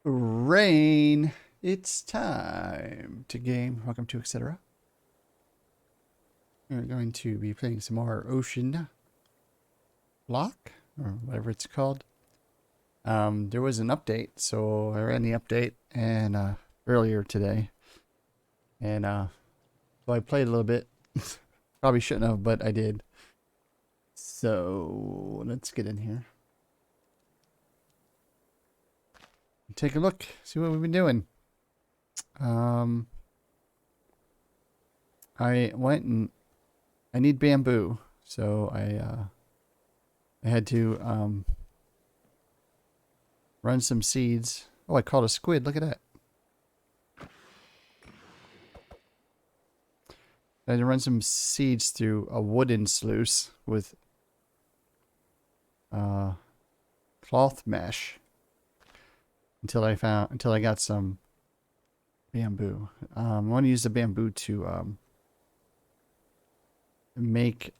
Rain, it's time to game. Welcome to etc. We're going to be playing some more Ocean Block, or whatever it's called. There was an update, so I ran the update and earlier today, and so I played a little bit. Probably shouldn't have, but I did. So let's get in here. Take a look, see what we've been doing. I went and I need bamboo, so I had to run some seeds. Oh, I caught a squid. Look at that. I had to run some seeds through a wooden sluice with cloth mesh until I got some bamboo. I want to use the bamboo to make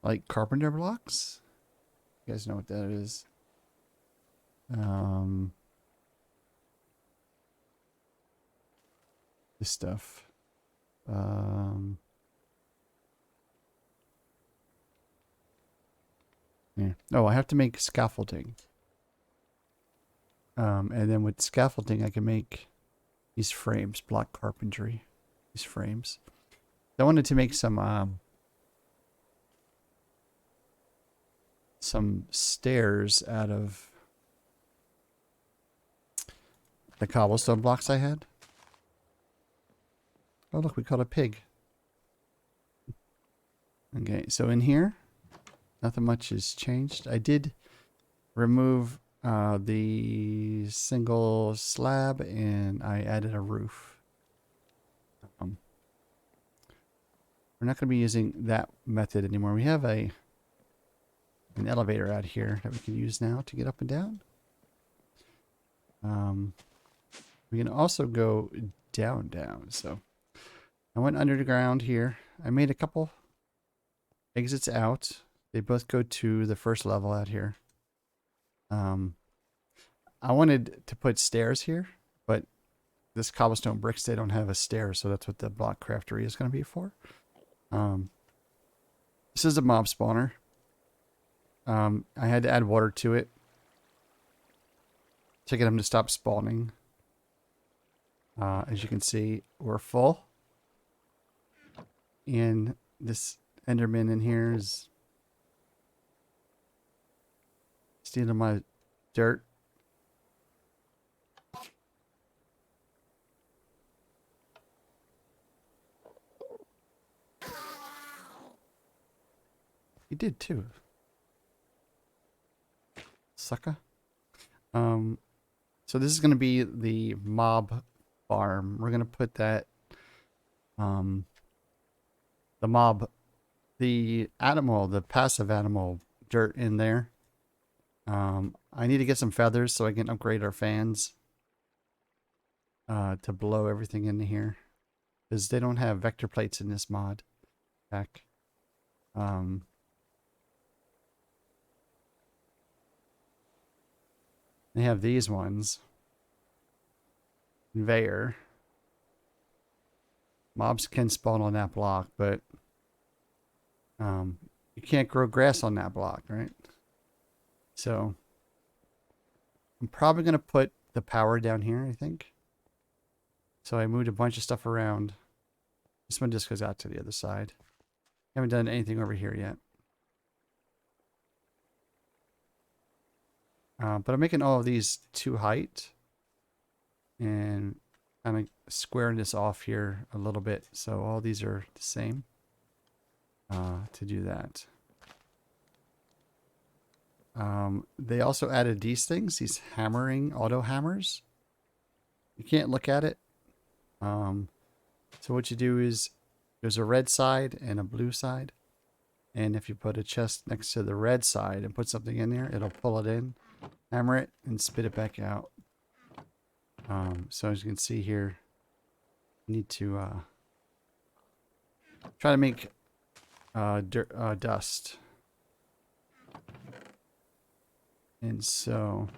like carpenter blocks. You guys know what that is. This stuff. Yeah. Oh, I have to make scaffolding. And then with scaffolding, I can make these frames, block carpentry. These frames. I wanted to make some stairs out of the cobblestone blocks I had. Oh, look, we caught a pig. Okay, so in here, nothing much has changed. I did remove the single slab and I added a roof. We're not going to be using that method anymore. We have an elevator out here that we can use now to get up and down. We can also go down. So I went underground here. I made a couple exits out. They both go to the first level out here. I wanted to put stairs here, but this cobblestone bricks, they don't have a stair, so that's what the block craftery is going to be for. This is a mob spawner. I had to add water to it to get them to stop spawning. As you can see, we're full. And this Enderman in here is stealing my dirt. He did too. Sucker. So this is going to be the mob farm. We're going to put that, the passive animal dirt in there. I need to get some feathers so I can upgrade our fans to blow everything into here, because they don't have vector plates in this mod pack. They have these ones. Conveyor. Mobs can spawn on that block, but you can't grow grass on that block, right? So I'm probably going to put the power down here, I think. So I moved a bunch of stuff around. This one just goes out to the other side. Haven't done anything over here yet. But I'm making all of these to height and kind of squaring this off here a little bit, so all these are the same to do that. They also added these things, these hammering auto hammers. You can't look at it. So what you do is there's a red side and a blue side, and if you put a chest next to the red side and put something in there, it'll pull it in, hammer it, and spit it back out. So as you can see here, you need to try to make dust. And so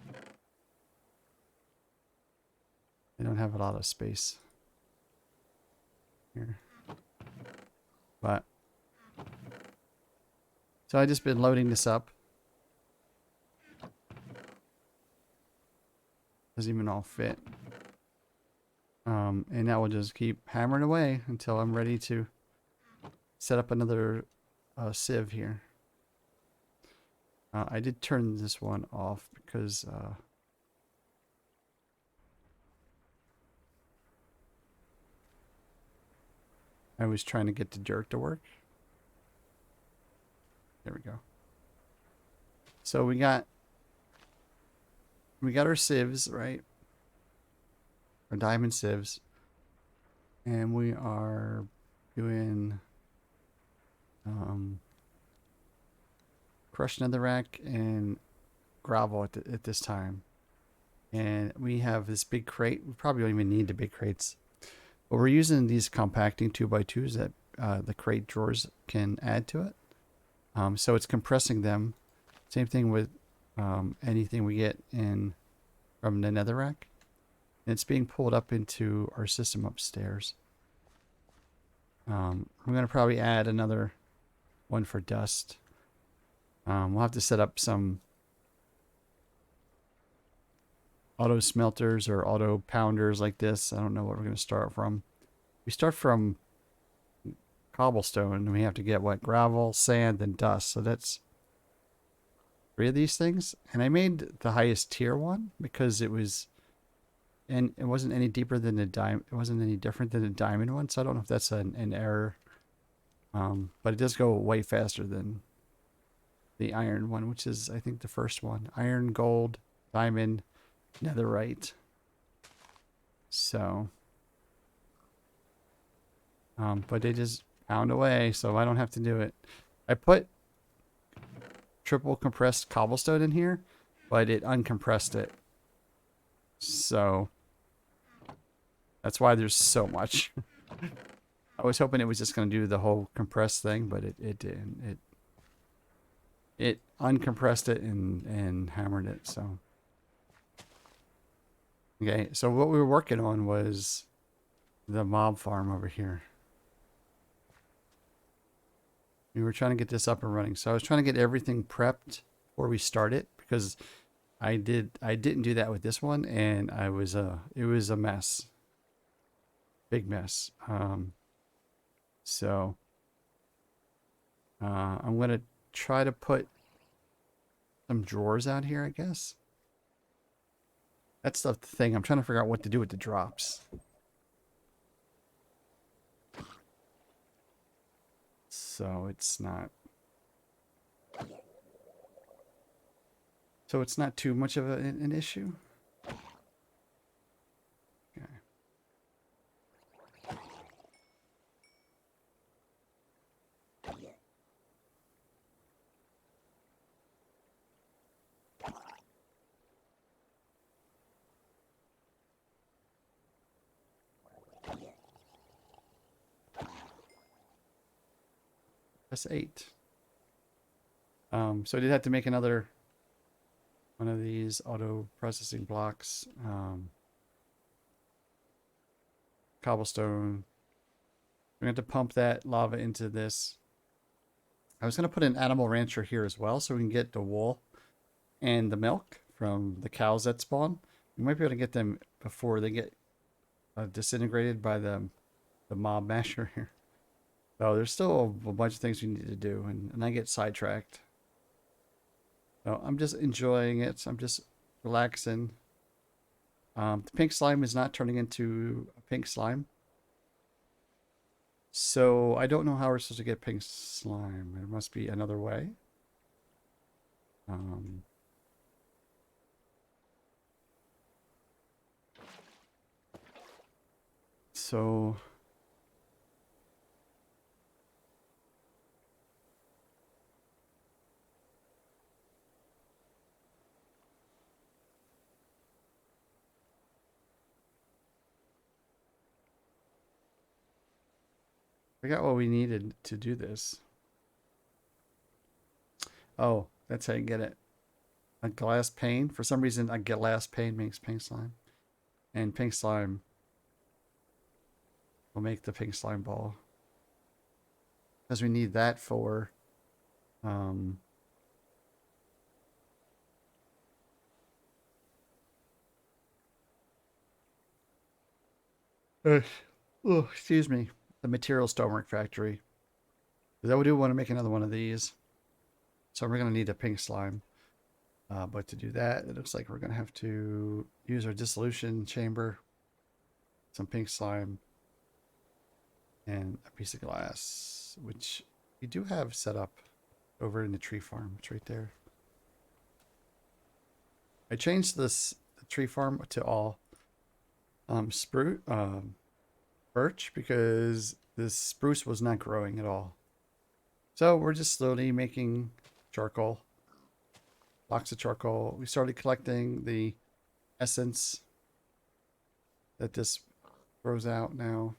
They don't have a lot of space here. But so I just been loading this up. Doesn't even all fit. And now we'll just keep hammering away until I'm ready to set up another sieve here. I did turn this one off because I was trying to get the dirt to work. There we go. So we got our sieves, right? Our diamond sieves. And we are doing crushed netherrack and gravel at this time. And we have this big crate. We probably don't even need the big crates. But we're using these compacting 2x2s that the crate drawers can add to it. So it's compressing them. Same thing with anything we get in from the netherrack. And it's being pulled up into our system upstairs. I'm going to probably add another one for dust. We'll have to set up some auto smelters or auto pounders like this. I don't know what we're going to start from. We start from cobblestone and we have to get what? Gravel, sand, and dust. So that's 3 of these things. And I made the highest tier one because it was, and it wasn't any deeper than the diamond. It wasn't any different than the diamond one. So I don't know if that's an error. But it does go way faster than the iron one, which is, I think, the first one. Iron, gold, diamond, netherite. So, but they just pound away, so I don't have to do it. I put triple compressed cobblestone in here, but it uncompressed it. So, that's why there's so much. I was hoping it was just going to do the whole compressed thing, but it didn't. It uncompressed it and hammered it, so. Okay, so what we were working on was the mob farm over here. We were trying to get this up and running. So I was trying to get everything prepped before we start it because I didn't do that with this one, and it was a mess. Big mess. So I'm gonna try to put some drawers out here, I guess. That's the thing. I'm trying to figure out what to do with the drops. So it's not too much of an issue. Okay. That's 8. So I did have to make another one of these auto processing blocks. Cobblestone. We're going to have to pump that lava into this. I was going to put an animal rancher here as well so we can get the wool and the milk from the cows that spawn. We might be able to get them before they get disintegrated by the mob masher here. So there's still a bunch of things we need to do, and I get sidetracked. So I'm just enjoying it. I'm just relaxing. The pink slime is not turning into a pink slime. So I don't know how we're supposed to get pink slime. There must be another way. So I got what we needed to do this. Oh, that's how you get it. A glass pane. For some reason, a glass pane makes pink slime. And pink slime. We'll make the pink slime ball. Because we need that for um uh, oh, excuse me. The material stonework factory. Because I do want to make another one of these. So we're gonna need a pink slime. But to do that, it looks like we're gonna have to use our dissolution chamber, some pink slime, and a piece of glass, which we do have set up over in the tree farm. It's right there. I changed the tree farm to all spruce birch because this spruce was not growing at all. So we're just slowly making charcoal, blocks of charcoal. We started collecting the essence that this grows out now.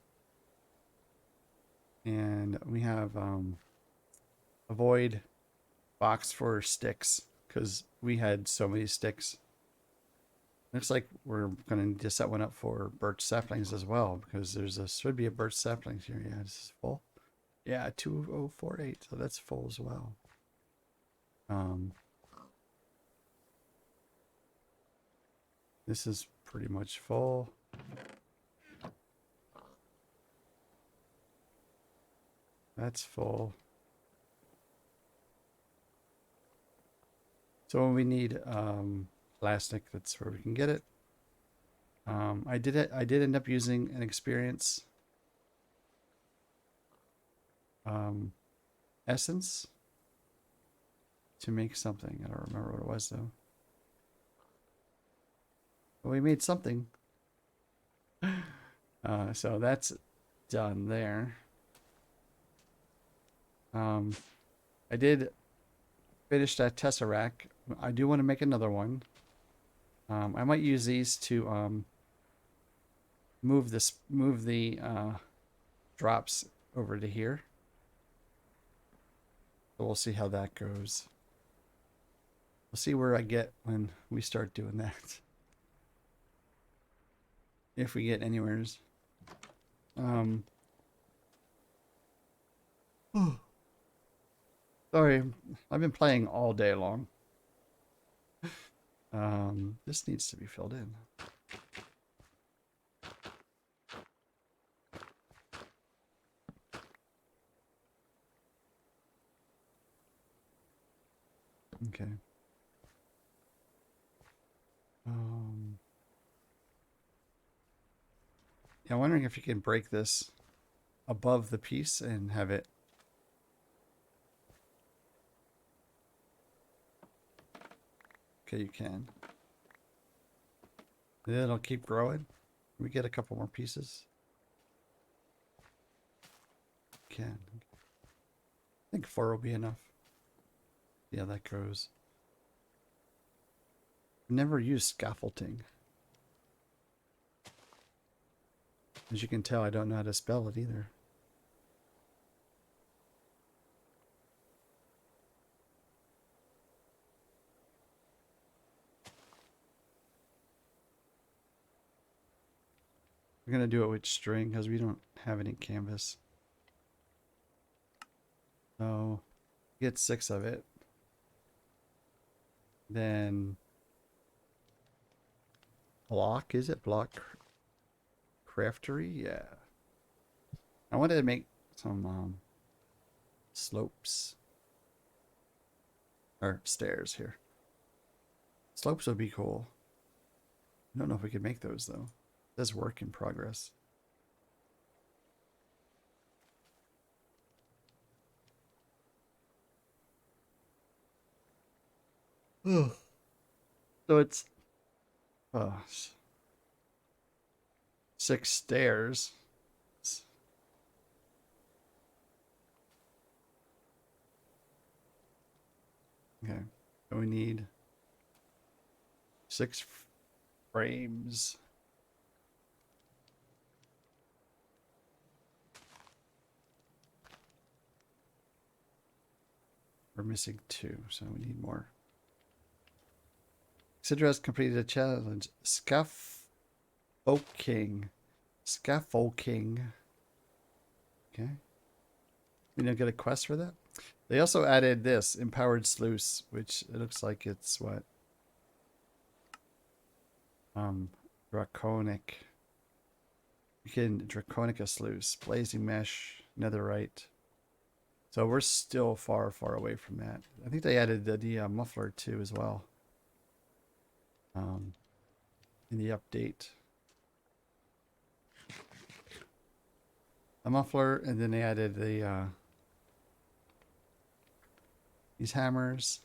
And we have a void box for sticks because we had so many sticks. Looks like we're going to need to set one up for birch saplings as well because should be a birch saplings here. Yeah, this is full. Yeah, 2048. So that's full as well. This is pretty much full. That's full. So when we need plastic, that's where we can get it. I did end up using an experience essence to make something. I don't remember what it was though. But we made something. So that's done there. I did finish that tesseract. I do want to make another one. I might use these to move the drops over to here. So we'll see how that goes. We'll see where I get when we start doing that. If we get anywheres. Sorry, I've been playing all day long. This needs to be filled in. Okay. Yeah, I'm wondering if you can break this above the piece and have it. Okay, you can. And then it'll keep growing. We get a couple more pieces. Can. I think 4 will be enough. Yeah, that grows. Never used scaffolding. As you can tell, I don't know how to spell it either. We're going to do it with string because we don't have any canvas. So, get 6 of it. Then, block, is it? Block craftery? Yeah. I wanted to make some slopes. Or stairs here. Slopes would be cool. I don't know if we could make those though. It says work in progress. So it's 6 stairs. Okay, so we need 6 frames. We're missing 2, so we need more. Sidra has completed a challenge. Scaffolding Scaffolding. Scaffolding. Okay. We don't get a quest for that. They also added this empowered sluice, which it looks like it's what? Draconic. You can Draconica sluice, blazing mesh, netherite. So we're still far, far away from that. I think they added the muffler too as well. In the update. A muffler, and then they added the these hammers.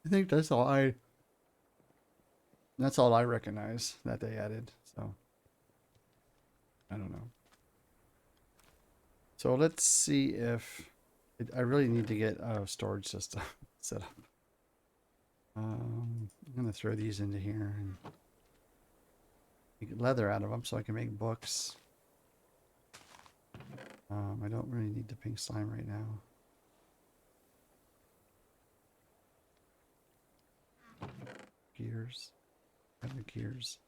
I think that's all I recognize that they added. So I don't know. So let's see if I really need to get a storage system set up. I'm gonna throw these into here and get leather out of them so I can make books. I don't really need the pink slime right now. Gears. Other gears.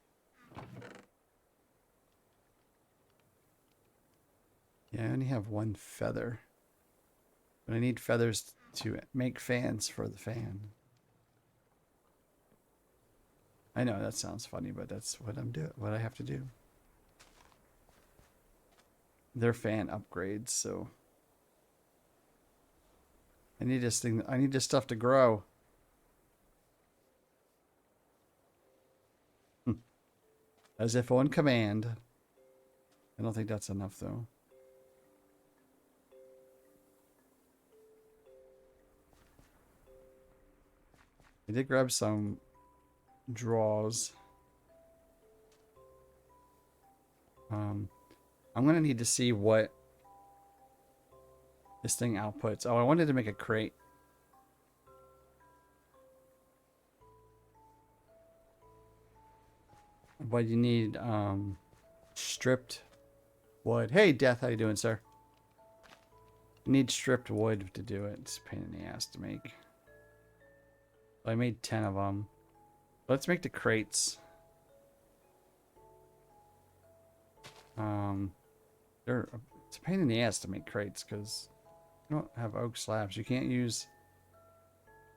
Yeah, I only have one feather. But I need feathers to make fans for the fan. I know that sounds funny, but that's what I'm doing. What I have to do. They're fan upgrades, so I need this thing. I need this stuff to grow. As if on command. I don't think that's enough though. I did grab some draws. I'm gonna need to see what this thing outputs. Oh, I wanted to make a crate. But you need stripped wood. Hey Death, how you doing, sir? You need stripped wood to do it. It's a pain in the ass to make. I made 10 of them. Let's make the crates. It's a pain in the ass to make crates because you don't have oak slabs. You can't use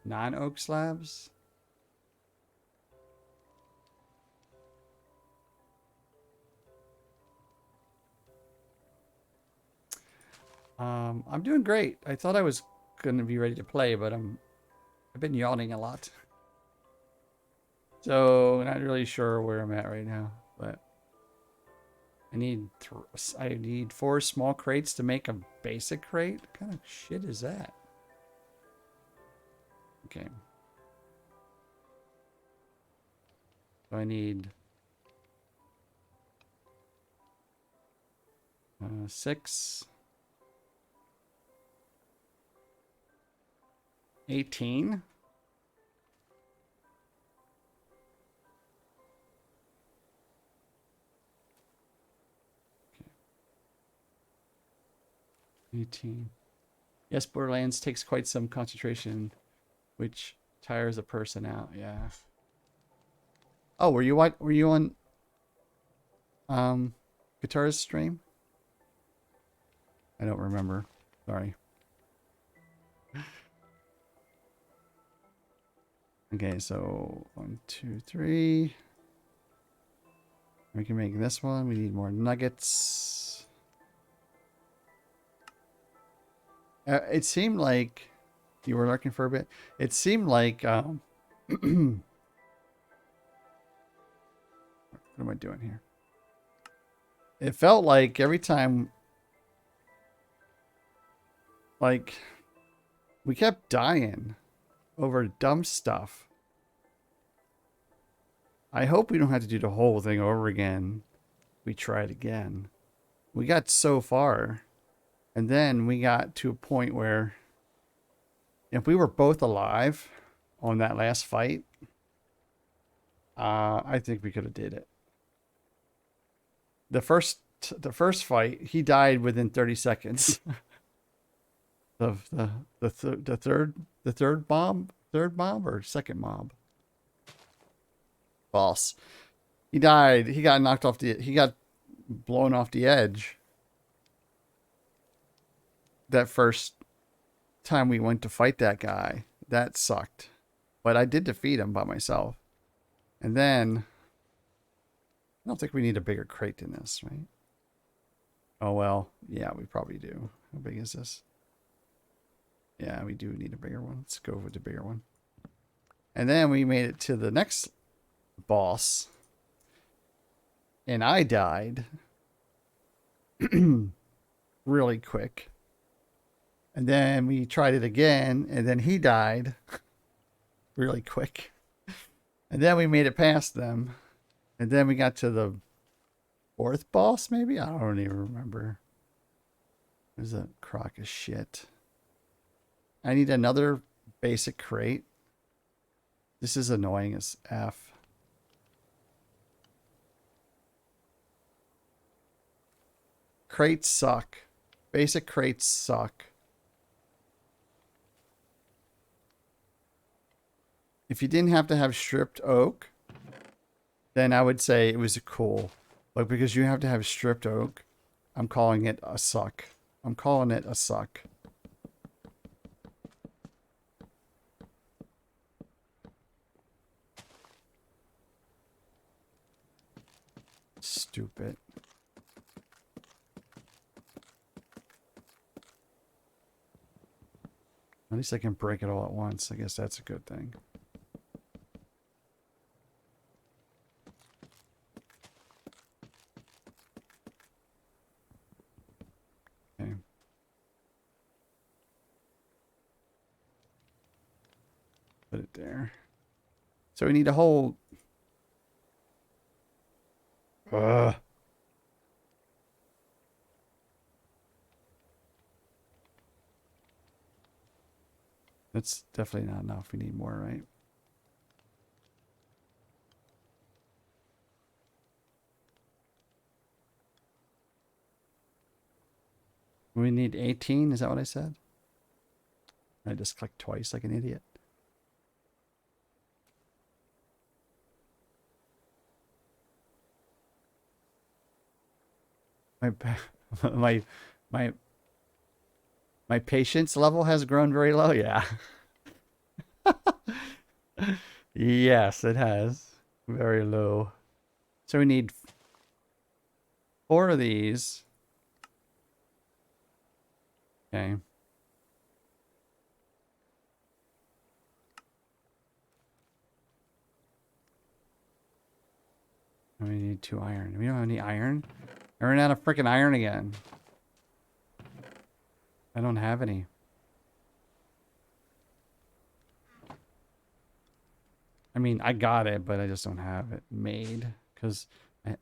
non-oak slabs. I'm doing great. I thought I was going to be ready to play, but I've been yawning a lot. So, not really sure where I'm at right now, but I need 4 small crates to make a basic crate. What kind of shit is that? Okay. So I need 6, 18. 18. Yes, Borderlands takes quite some concentration, which tires a person out. Yeah. Oh, were you on Guitar's stream? I don't remember. Sorry. Okay, so 1, 2, 3. We can make this one. We need more nuggets. It seemed like you were lurking for a bit. It seemed like what am I doing here? It felt like every time, like, we kept dying over dumb stuff. I hope we don't have to do the whole thing over again. We tried again. We got so far. And then we got to a point where if we were both alive on that last fight, I think we could have did it. The first fight, he died within 30 seconds. The third bomb, third mob or second mob? False. He died. He got knocked off the... He got blown off the edge. That first time we went to fight that guy. That sucked. But I did defeat him by myself. And then... I don't think we need a bigger crate than this, right? Oh, well. Yeah, we probably do. How big is this? Yeah, we do need a bigger one. Let's go with the bigger one. And then we made it to the next boss. And I died. Really quick. And then we tried it again. And then he died. Really quick. And then we made it past them. And then we got to the fourth boss, maybe? I don't even remember. There's a crock of shit. I need another basic crate. This is annoying as F. Crates suck. Basic crates suck. If you didn't have to have stripped oak, then I would say it was cool. But because you have to have stripped oak, I'm calling it a suck. I'm calling it a suck. Stupid. At least I can break it all at once. I guess that's a good thing. Okay. Put it there. So we need a whole... That's definitely not enough. We need more, right? We need 18. Is that what I said? I just clicked twice like an idiot. My my patience level has grown very low. Yeah. Yes, it has. Very low. So we need 4 of these. Okay. And we need 2 iron. We don't have any iron. I ran out of freaking iron again. I don't have any. I mean, I got it, but I just don't have it made because I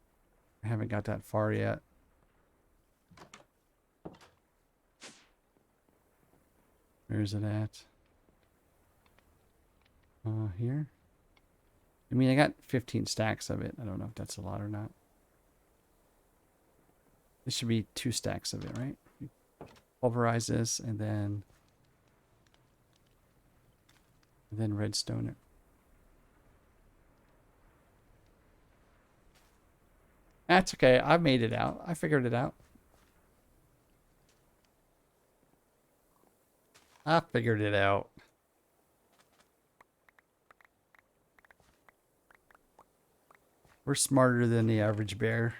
haven't got that far yet. Where is it at? Here? I mean, I got 15 stacks of it. I don't know if that's a lot or not. This should be 2 stacks of it, right? Pulverize this and then redstone it. That's okay. I made it out. I figured it out. I figured it out. We're smarter than the average bear.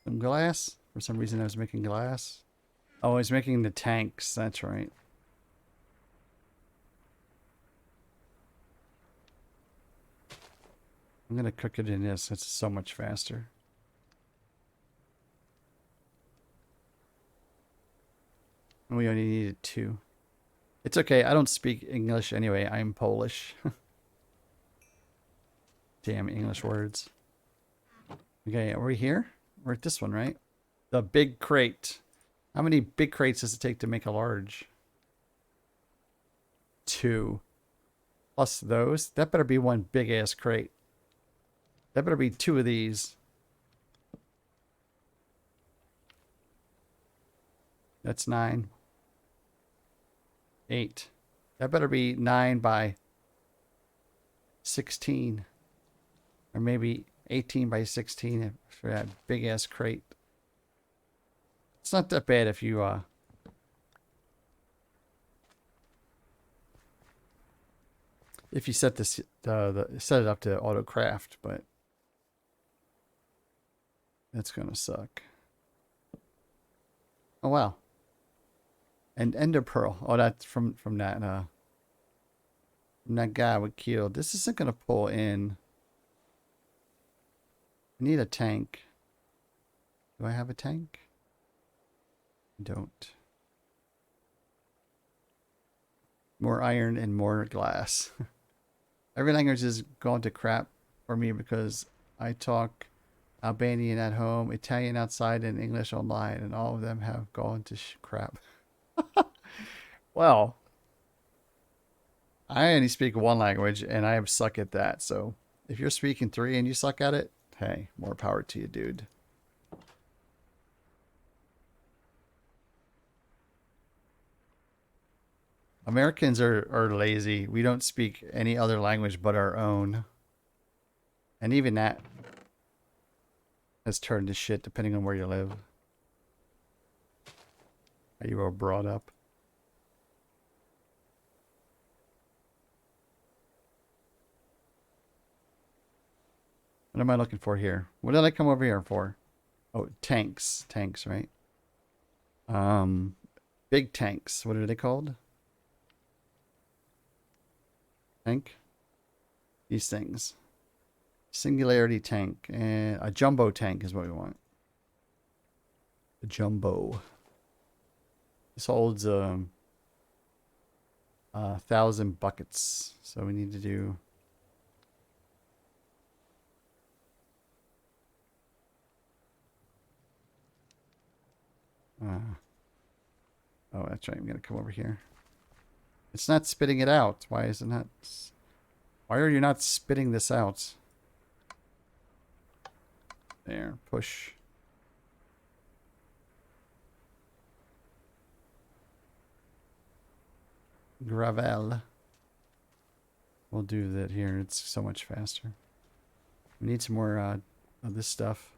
Some glass. For some reason I was making glass. Oh, I was making the tanks. That's right. I'm going to cook it in this. It's so much faster. And we only needed 2. It's okay. I don't speak English anyway. I'm Polish. Damn English words. Okay, are we here? We're at this one, right? The big crate. How many big crates does it take to make a large? 2. Plus those. That better be one big ass crate. That better be 2 of these. That's 9. 8. That better be 9 by 16. Or maybe 18 by 16 for that big ass crate. It's not that bad if you set this set it up to auto craft, but that's gonna suck. Oh wow. And ender pearl. Oh, that's from that guy we killed. This isn't gonna pull in. I need a tank. Do I have a tank? I don't. More iron and more glass. Every language is going to crap for me because I talk Albanian at home, Italian outside, and English online, and all of them have gone to crap. Well, I only speak one language, and I suck at that. So if you're speaking 3 and you suck at it, hey, more power to you, dude. Americans are lazy. We don't speak any other language but our own. And even that has turned to shit depending on where you live. How you were brought up. What am I looking for here? What did I come over here for? Oh, tanks. Tanks, right? Big tanks. What are they called? Tank? These things. Singularity tank. And a jumbo tank is what we want. A jumbo. This holds 1,000 buckets. So we need to do... oh, that's right. I'm going to come over here. It's not spitting it out. Why is it not? Why are you not spitting this out? There. Push. Gravel. We'll do that here. It's so much faster. We need some more of this stuff.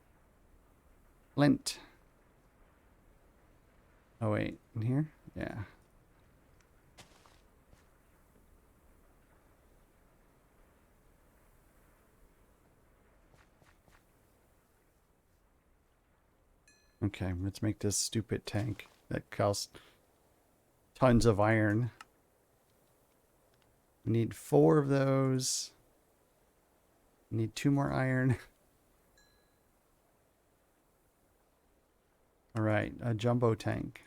Flint. Oh, wait. In here? Yeah. Okay, let's make this stupid tank that costs tons of iron. We need 4 of those. We need 2 more iron. All right, a jumbo tank.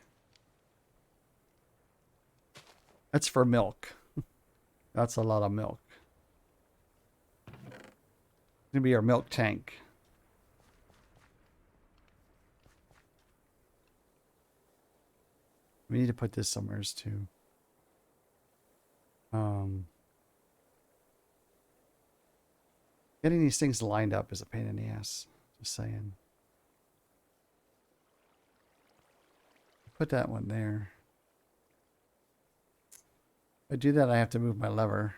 That's for milk. That's a lot of milk. It's gonna be our milk tank. We need to put this somewhere too. Getting these things lined up is a pain in the ass. Just saying. Put that one there. If I do that, I have to move my lever.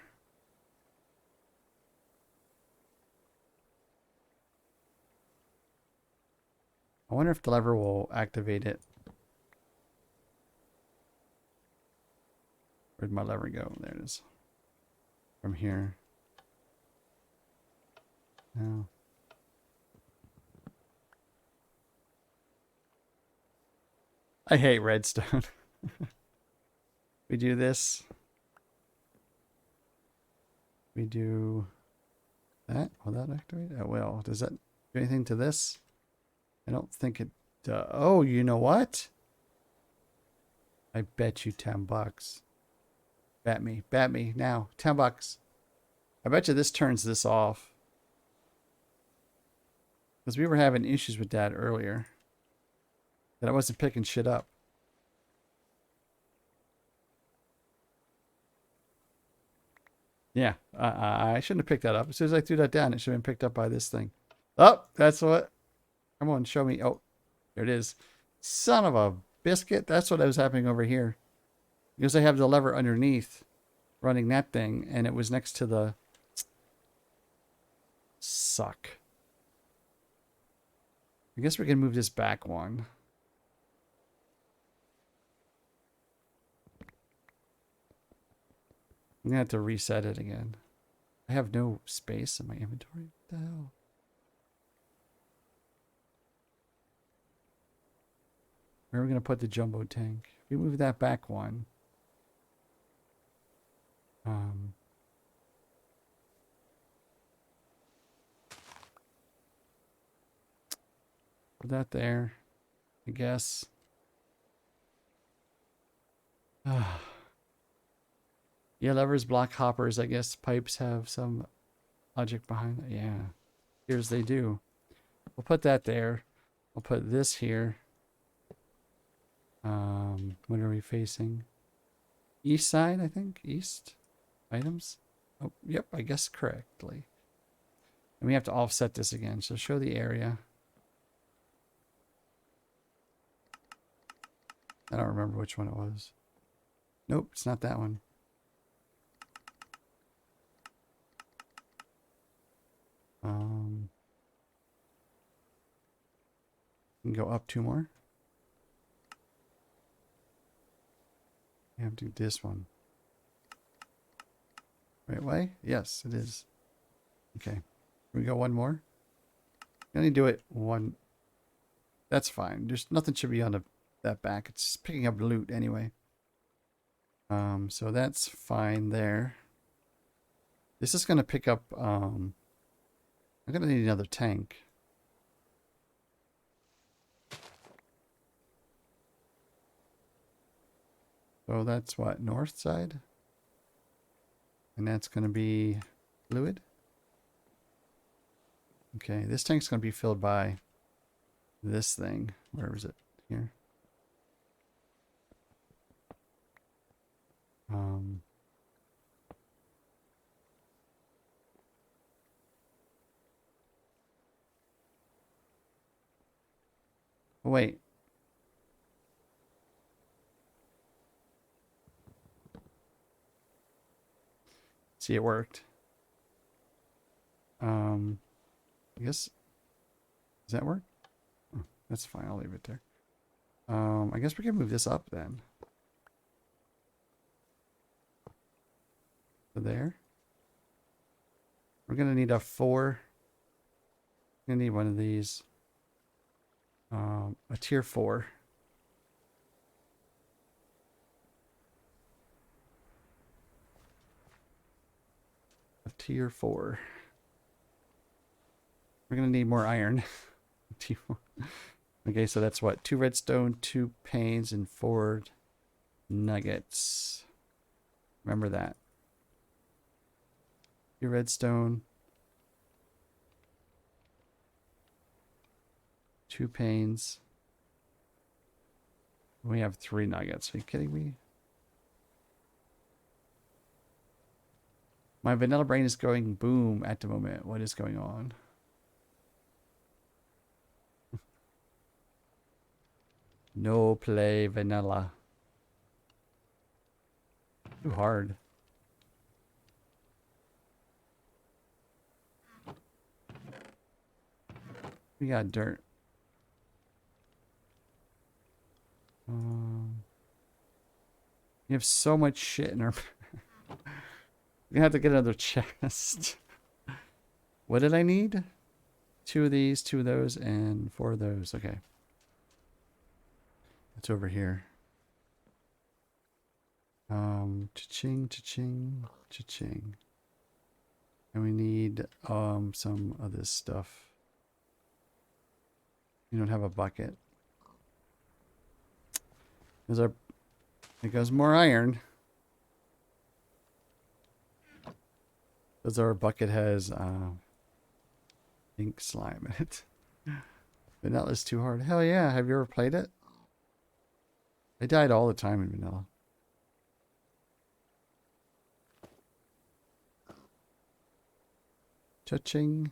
I wonder if the lever will activate it. Where'd my lever go? There it is. From here. No. I hate redstone. We do this. We do that. Will that activate? Oh, well. Does that do anything to this? I don't think it does. Oh, you know what? I bet you 10 bucks. Bet me. Bet me. Now. 10 bucks. I bet you this turns this off. Because we were having issues with that earlier. That I wasn't picking shit up. Yeah. I shouldn't have picked that up. As soon as I threw that down, it should have been picked up by this thing. Oh, that's what. Come on, show me. Oh, there it is. Son of a Biscuit, that's what was happening over here. Because I have the lever underneath running that thing, and it was next to the... Suck. I guess we can move this back one. I'm gonna have to reset it again. I have no space in my inventory. What the hell? Where are we gonna put the jumbo tank? If we move that back one. Put that there, I guess. Yeah, levers block hoppers. I guess pipes have some logic behind it. Yeah, here's they do. We'll put that there. We'll put this here. What are we facing? East side, I think. East items. Oh, yep, I guess correctly. And we have to offset this again. So show the area. I don't remember which one it was. Nope, it's not that one. We can go up 2 more. I have to do this one. Right way? Yes, it is. Okay. Can we go 1 more? I only do it 1. That's fine. There's nothing should be on that back. It's picking up loot anyway. So that's fine there. This is going to pick up, I'm going to need another tank. So that's what, north side? And that's going to be fluid. Okay, this tank's going to be filled by this thing. Where is it? Here. Wait. See, it worked. I guess, does that work? Oh, that's fine. I'll leave it there. I guess we can move this up then. So there. We're gonna need a 4. We're gonna need one of these. A tier 4. A tier 4. We're gonna need more iron. Okay, so that's what? 2 redstone, 2 panes, and 4 nuggets. Remember that. 2 redstone, 2 panes. We have 3 nuggets. Are you kidding me? My vanilla brain is going boom at the moment. What is going on? No play vanilla. Too hard. We got dirt. We have so much shit in our... We have to get another chest. What did I need? 2 of these, 2 of those, and 4 of those. Okay. It's over here. Cha-ching, cha-ching, cha-ching. And we need some of this stuff. We don't have a bucket. There goes more iron. Because our bucket has ink slime in it. Vanilla's too hard. Hell yeah, have you ever played it? I died all the time in vanilla. Cha-ching.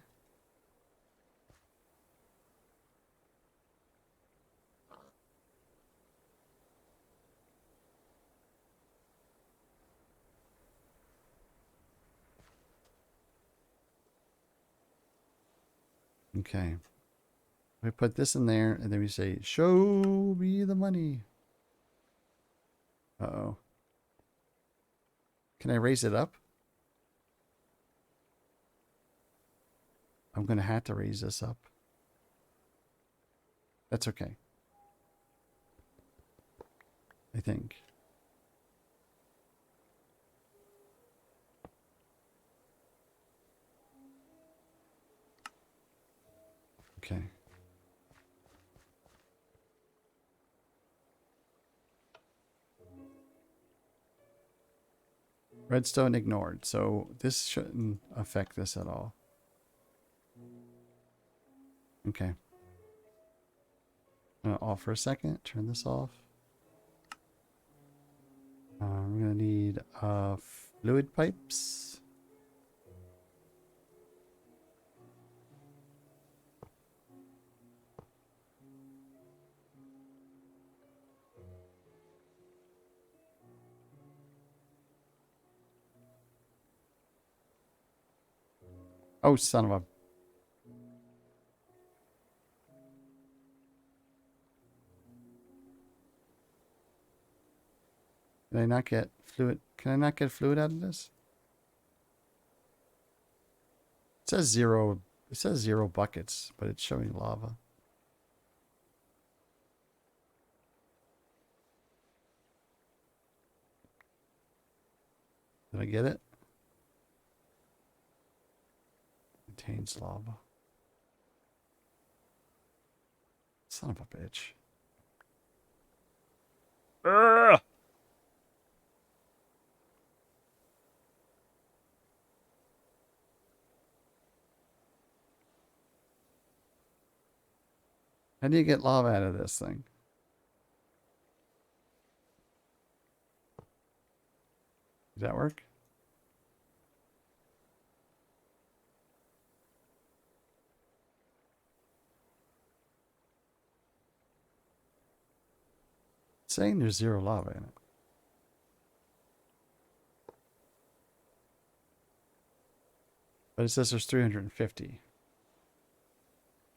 Okay. We put this in there, and then we say, show me the money. Uh-oh. Can I raise it up? I'm going to have to raise this up. That's okay. I think. Okay. Redstone ignored, so this shouldn't affect this at all. Okay. I'm going to off for a second, turn this off. We're going to need fluid pipes. Oh, son of a... Can I not get fluid? Can I not get fluid out of this? It says zero. It says 0 buckets, but it's showing lava. Did I get it? Contains lava. Son of a bitch. Ugh! How do you get lava out of this thing? Does that work? It's saying there's 0 lava in it. But it says there's 350.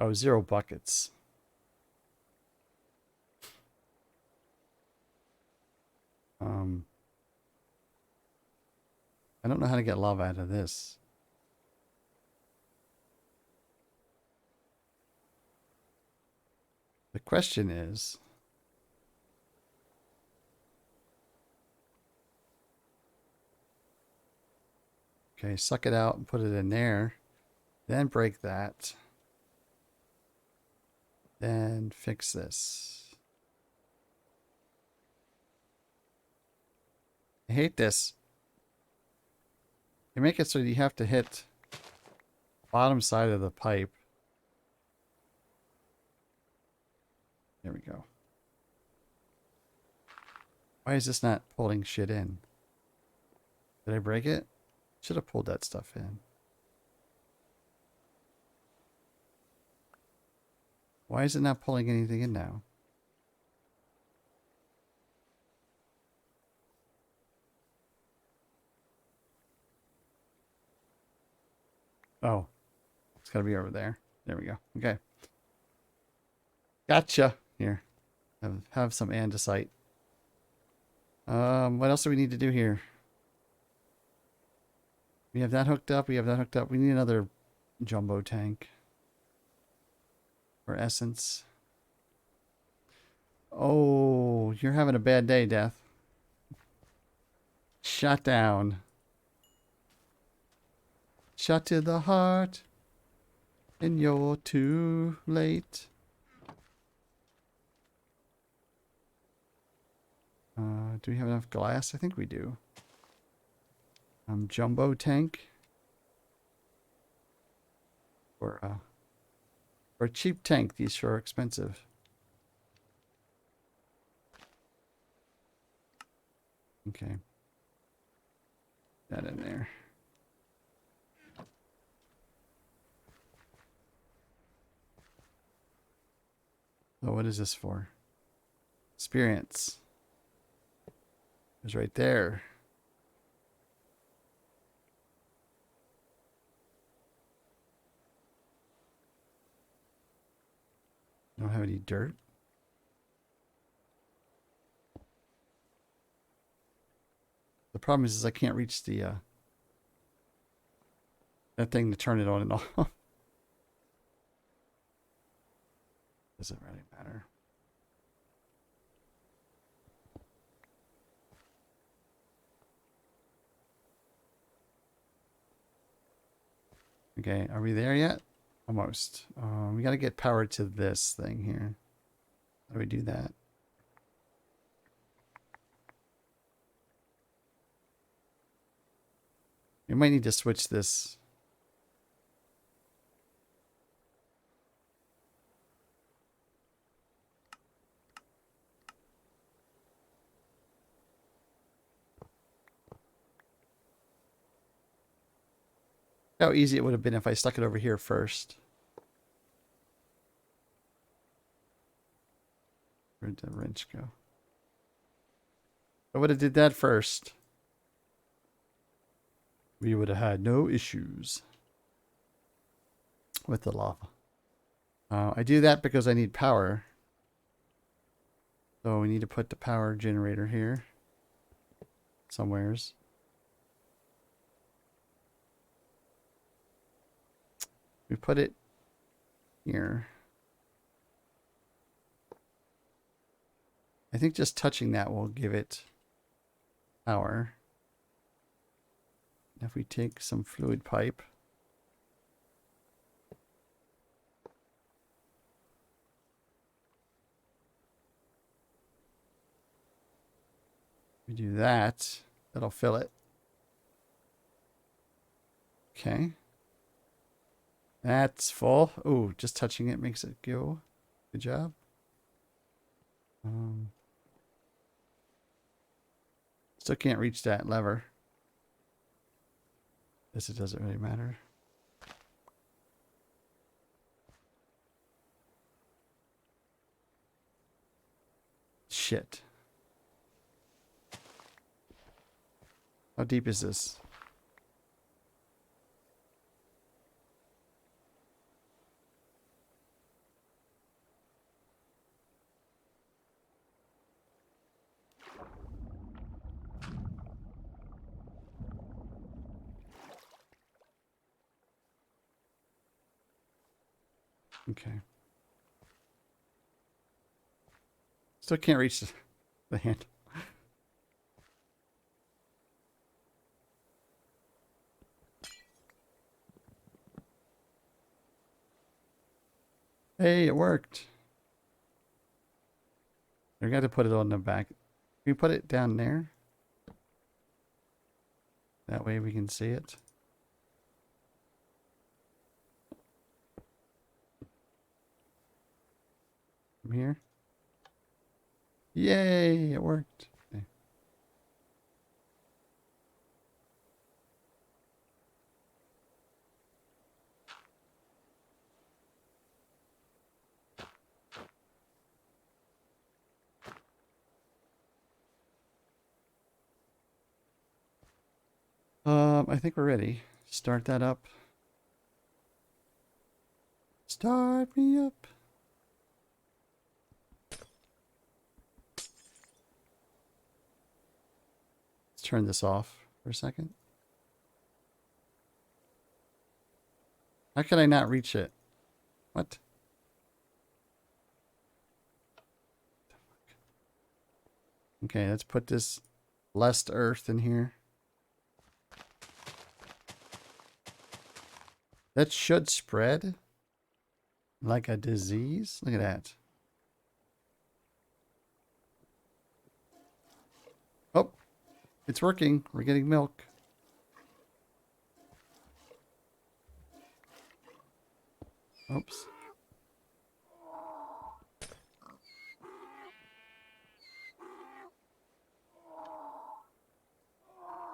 Oh, 0 buckets. I don't know how to get lava out of this. The question is... Okay, suck it out and put it in there. Then break that. Then fix this. I hate this. You make it so you have to hit bottom side of the pipe. There we go. Why is this not pulling shit in? Did I break it? Should have pulled that stuff in. Why is it not pulling anything in now? Oh, it's got to be over there. There we go. Okay. Gotcha. Here. Have some andesite. What else do we need to do here? We have that hooked up. We have that hooked up. We need another jumbo tank. For essence. Oh, you're having a bad day, Death. Shut down. Shot to the heart. And you're too late. Do we have enough glass? I think we do. Jumbo tank. For a cheap tank, these sure are expensive. Okay. That in there. Oh, what is this for? Experience. It's right there. have any dirt. The problem is I can't reach the that thing to turn it on and off. Doesn't really matter. Okay, are we there yet? Almost. We got to get power to this thing here. How do we do that? We might need to switch this. How easy it would have been if I stuck it over here first. Where'd the wrench go? I would have did that first. We would have had no issues with the lava. I do that because I need power. So we need to put the power generator here. Somewheres. We put it here. I think just touching that will give it power. If we take some fluid pipe. We do that. That'll fill it. Okay. That's full. Oh, just touching it makes it go. Good job. Still can't reach that lever. Guess it doesn't really matter. Shit. How deep is this? Okay. Still can't reach the handle. Hey, it worked. I got to put it on the back. Can we put it down there? That way we can see it. From here. Yay, it worked. Okay. I think we're ready. Start that up. Start me up. Let's turn this off for a second. How can I not reach it? What? Okay, let's put this blessed earth in here. That should spread like a disease. Look at that. Oh, it's working. We're getting milk. Oops.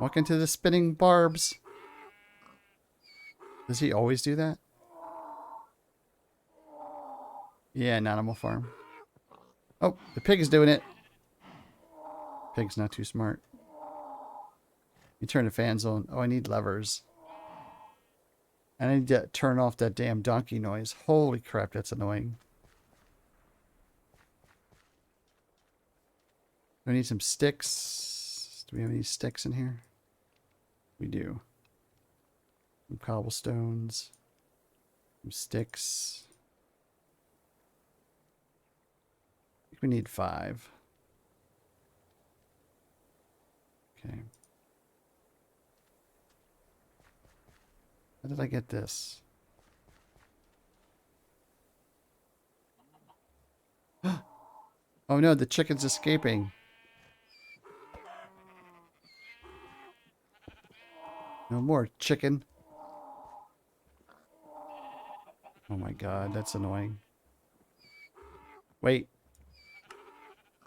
Walk into the spinning barbs. Does he always do that? Yeah, an animal farm. Oh, the pig is doing it. Pig's not too smart. You turn the fans on. Oh, I need levers. And I need to turn off that damn donkey noise. Holy crap, that's annoying. I need some sticks. Do we have any sticks in here? We do. Some cobblestones. Some sticks. I think we need 5. Okay. How did I get this? Oh no, the chicken's escaping. No more chicken. Oh my god, that's annoying. Wait.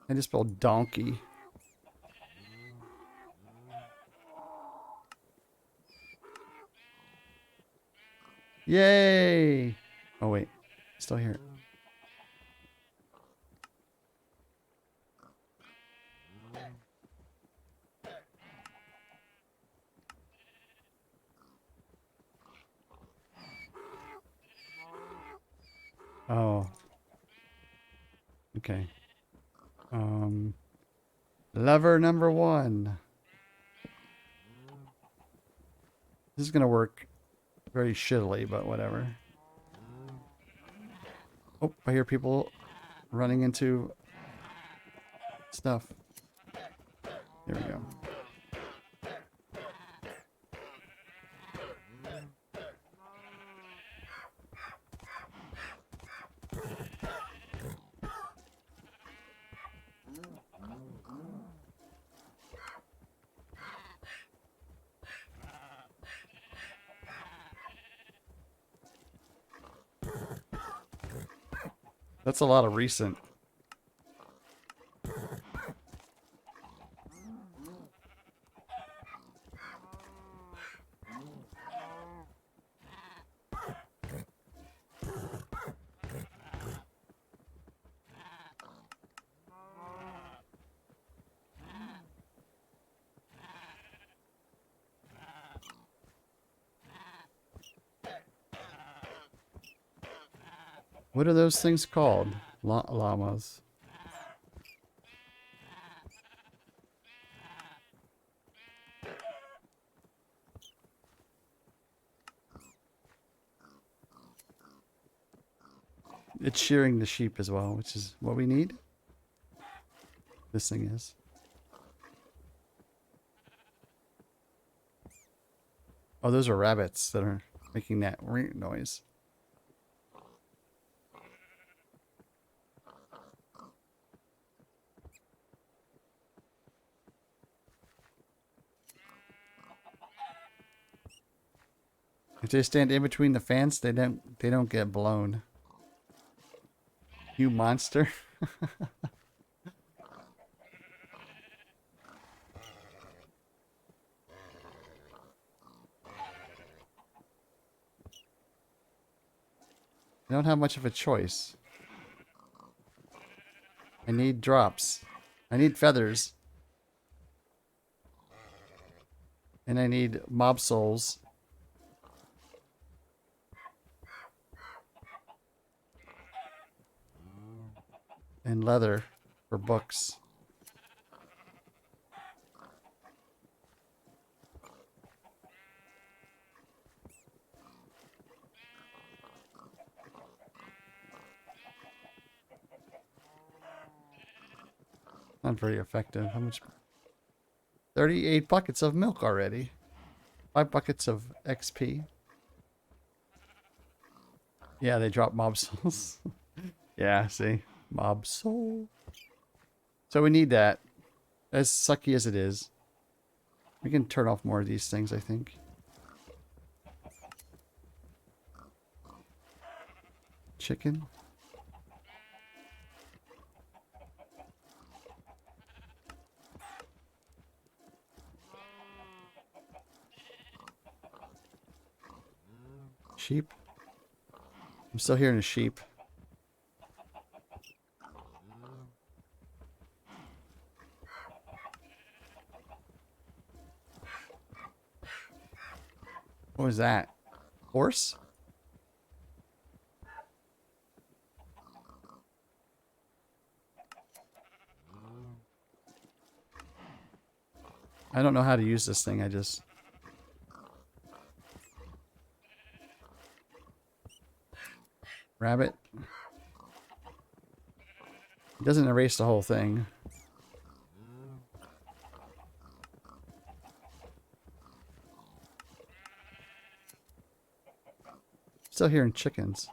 I just spelled donkey. Yay! Oh wait, still here. Oh. Okay. Lever number 1. This is gonna work very shittily, but whatever. Oh, I hear people running into stuff. There we go. That's a lot of recent. What are those things called? Llamas. It's shearing the sheep as well, which is what we need. This thing is. Oh, those are rabbits that are making that noise. If they stand in between the fans, they don't get blown. You monster. I don't have much of a choice. I need drops. I need feathers. And I need mob souls. And leather for books. Not very effective. How much? 38 buckets of milk already. 5 buckets of XP. Yeah, they drop mob souls. Yeah, see? Mob soul. So we need that. As sucky as it is. We can turn off more of these things, I think. Chicken. Sheep. I'm still hearing a sheep. What was that? Horse? I don't know how to use this thing. I just... Rabbit. It doesn't erase the whole thing. Still hearing chickens.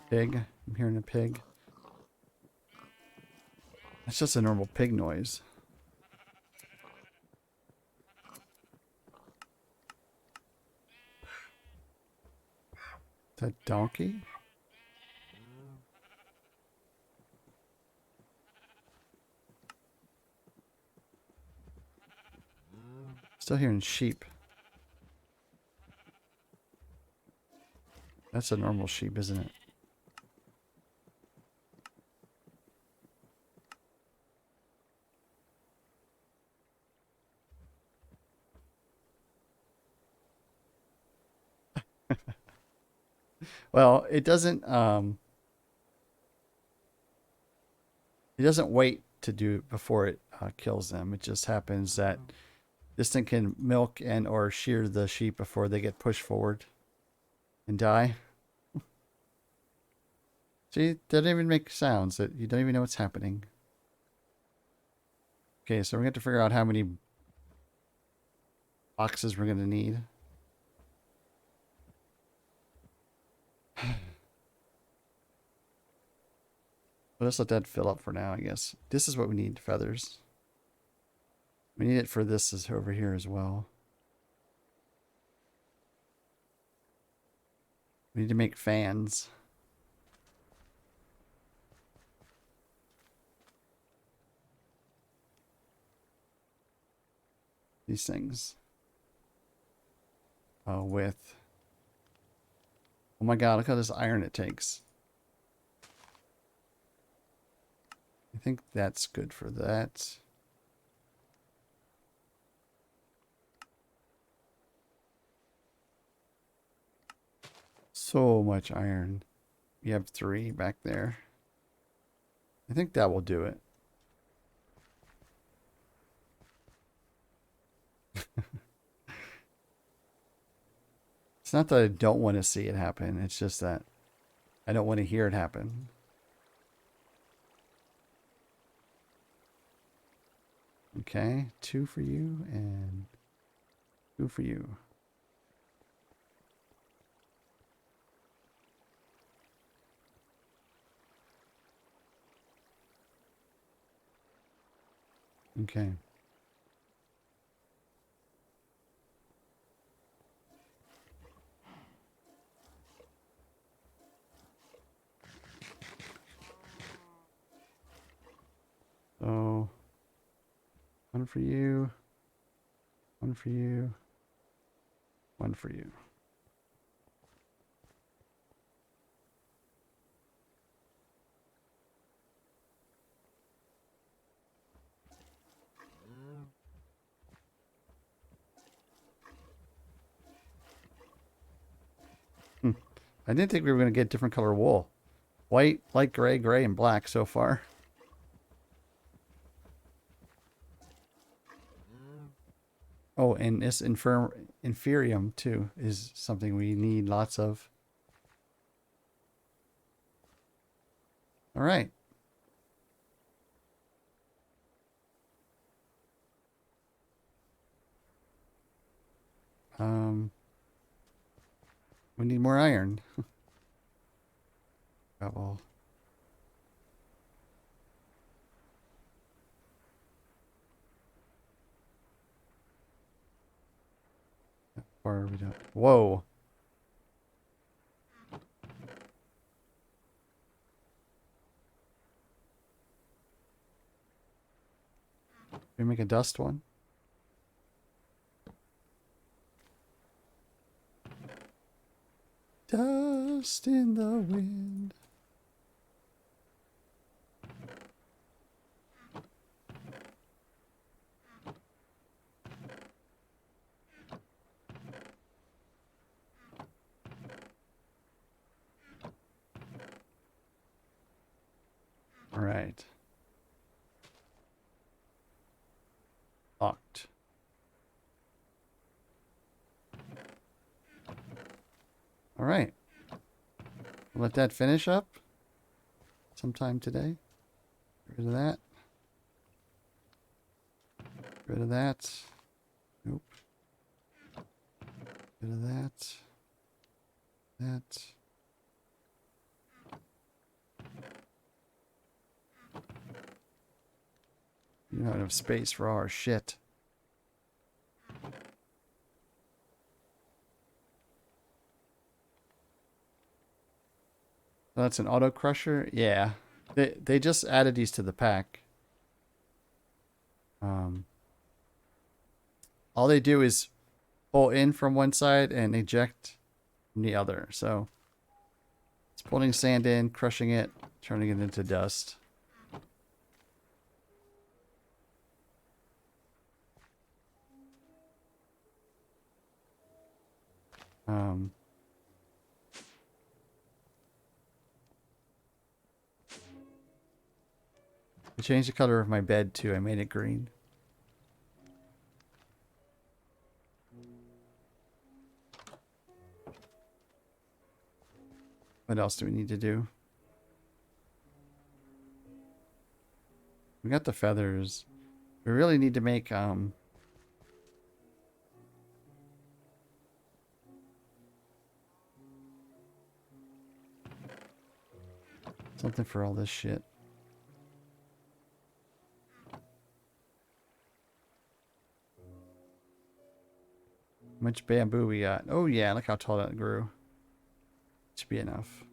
Pig. I'm hearing a pig. That's just a normal pig noise. Is that donkey? Still hearing sheep. That's a normal sheep, isn't it? Well, it doesn't wait to do it before it kills them. It just happens that this thing can milk and or shear the sheep before they get pushed forward and die. See, they don't even make sounds. That you don't even know what's happening. Okay, so we're going to have to figure out how many boxes we're going to need. Let's let that fill up for now, I guess. This is what we need, feathers. We need it for this over here as well. We need to make fans. These things. With... Oh my god, look how this iron it takes. I think that's good for that. So much iron. You have 3 back there. I think that will do it. It's not that I don't want to see it happen. It's just that I don't want to hear it happen. Okay, 2 for you and 2 for you. Okay. So, 1 for you, 1 for you, 1 for you. I didn't think we were going to get different color wool. White, light gray, gray, and black so far. Oh, and this inferium too is something we need lots of. All right. We need more iron. Gravel. How far are we down? Whoa. Can we make a dust one? Dust in the wind. right. Locked. All right. Let that finish up sometime today. Get rid of that. Get rid of that. Nope. Get rid of that. That. You don't have enough space for all our shit. So that's an auto crusher? Yeah. They just added these to the pack. All they do is pull in from one side and eject from the other. So it's pulling sand in, crushing it, turning it into dust. I changed the color of my bed too. I made it green. What else do we need to do? We got the feathers. We really need to make something for all this shit. How much bamboo we got? Oh yeah, look how tall that grew. Should be enough.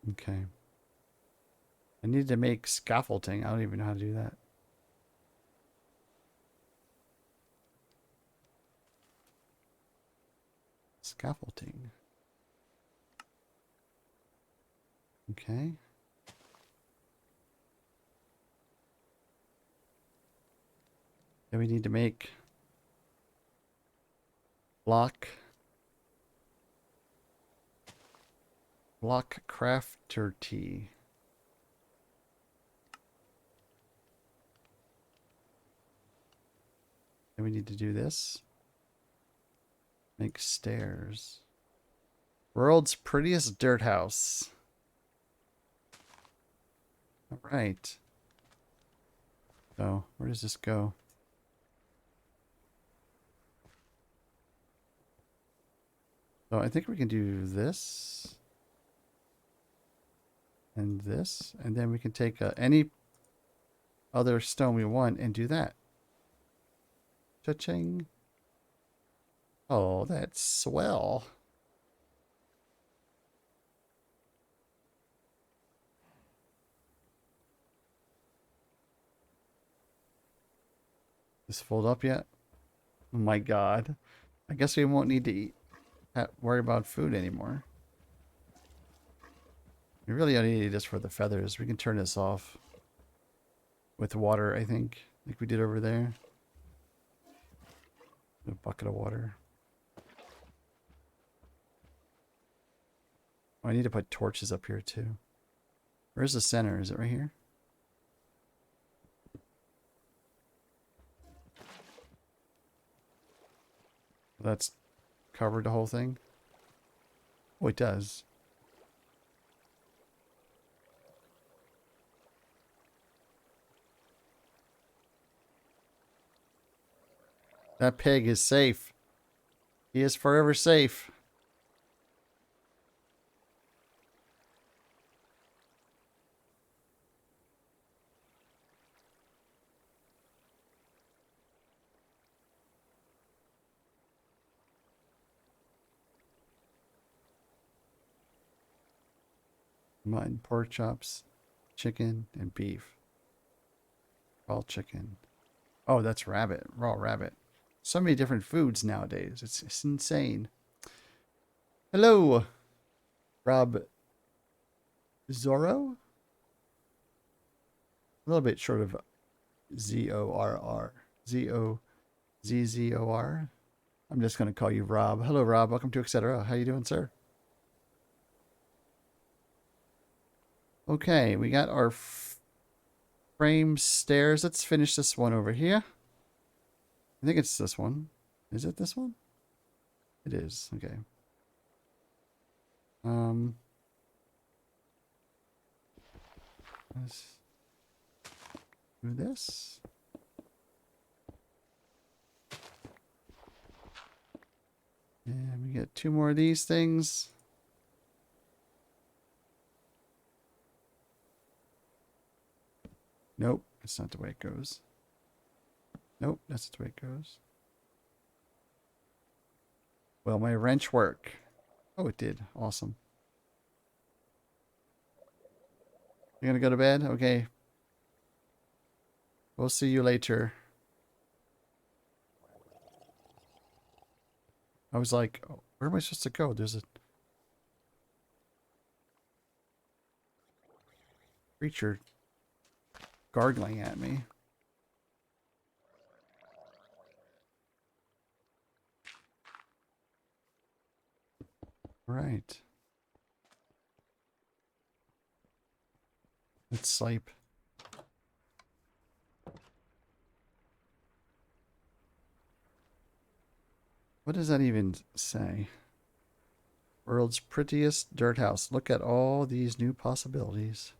Okay. I need to make scaffolding. I don't even know how to do that. Scaffolding. Okay. Then we need to make block crafter tea. Then we need to do this. Make stairs. World's prettiest dirt house. All right. So, where does this go? So, I think we can do this. And this. And then we can take any other stone we want and do that. Cha-ching. Oh, that's swell. This fold up yet? Oh my god. I guess we won't need to eat, worry about food anymore. We really only need this for the feathers. We can turn this off with water, I think, like we did over there. A bucket of water. Oh, I need to put torches up here too. Where's the center? Is it right here? That's covered the whole thing? Oh, it does. That pig is safe. He is forever safe. Mutton, pork chops, chicken, and beef. All chicken. Oh, that's rabbit. Raw rabbit. So many different foods nowadays. It's insane. Hello, Rob Zorro. A little bit short of Z-O-R-R. Z-O-Z-Z-O-R. I'm just going to call you Rob. Hello, Rob. Welcome to etc. How you doing, sir? Okay, we got our frame stairs. Let's finish this one over here. I think it's this one. Is it this one? It is. Okay. Let's do this. And we get 2 more of these things. Nope, that's not the way it goes. Nope, that's the way it goes. Will my wrench work? Oh, it did. Awesome. You're gonna go to bed? Okay. We'll see you later. I was like, oh, where am I supposed to go? There's a creature gargling at me. Right. Let's sleep. What does that even say? World's prettiest dirt house. Look at all these new possibilities.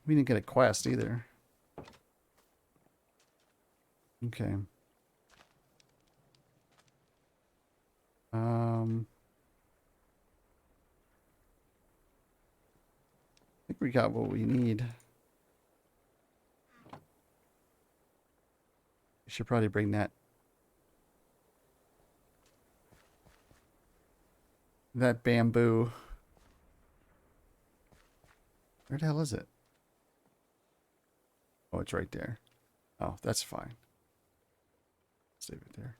We didn't get a quest either. Okay. I think we got what we need. We should probably bring that bamboo. Where the hell is it? Oh, it's right there. Oh, that's fine. Let's leave it there.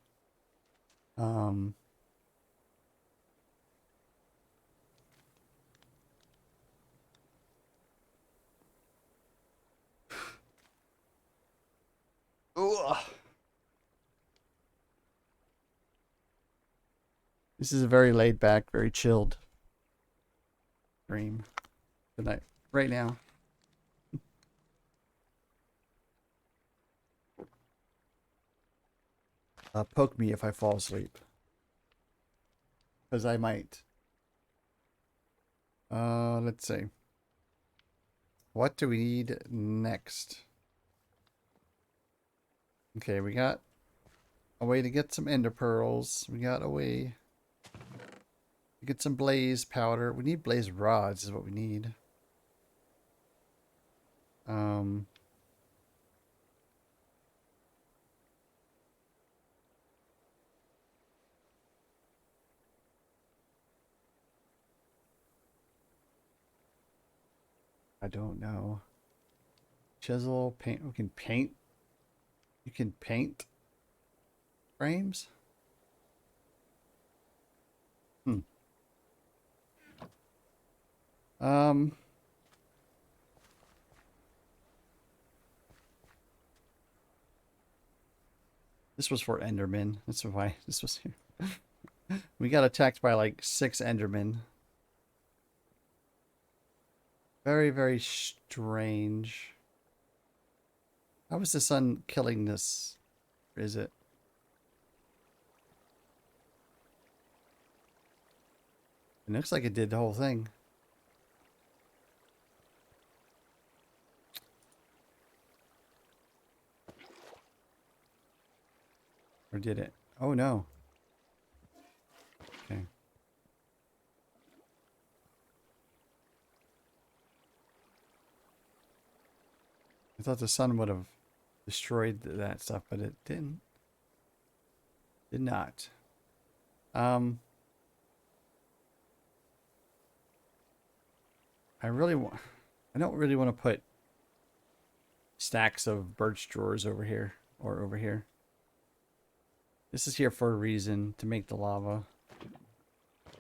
Ugh. This is a very laid back, very chilled stream. Good night. Right now. Poke me if I fall asleep. Because I might. Let's see. What do we need next? Okay, we got a way to get some ender pearls. We got a way to get some blaze powder. We need blaze rods is what we need. I don't know. Chisel, paint. We can paint. You can paint frames? This was for Enderman. That's why this was here. We got attacked by like 6 Endermen. Very, very strange. How is the sun killing this? Or is it? It looks like it did the whole thing. Or did it? Oh no. Okay. I thought the sun would have destroyed that stuff, but it didn't. Did not. I don't really want to put stacks of birch drawers over here or over here. This is here for a reason, to make the lava.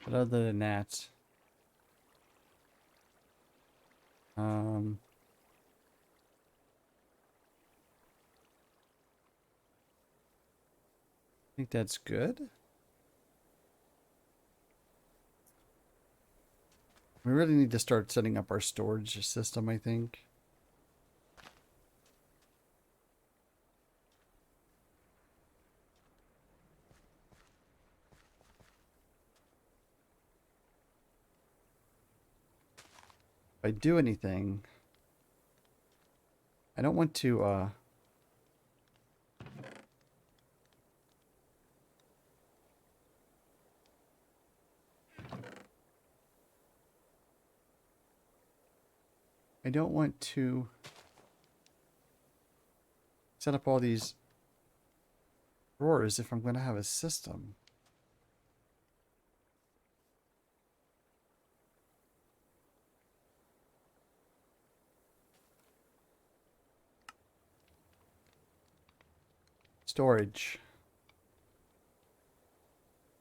But other than that, Um, I think that's good. We really need to start setting up our storage system, I think. If I do anything, I don't want to, I don't want to set up all these drawers if I'm going to have a system. Storage.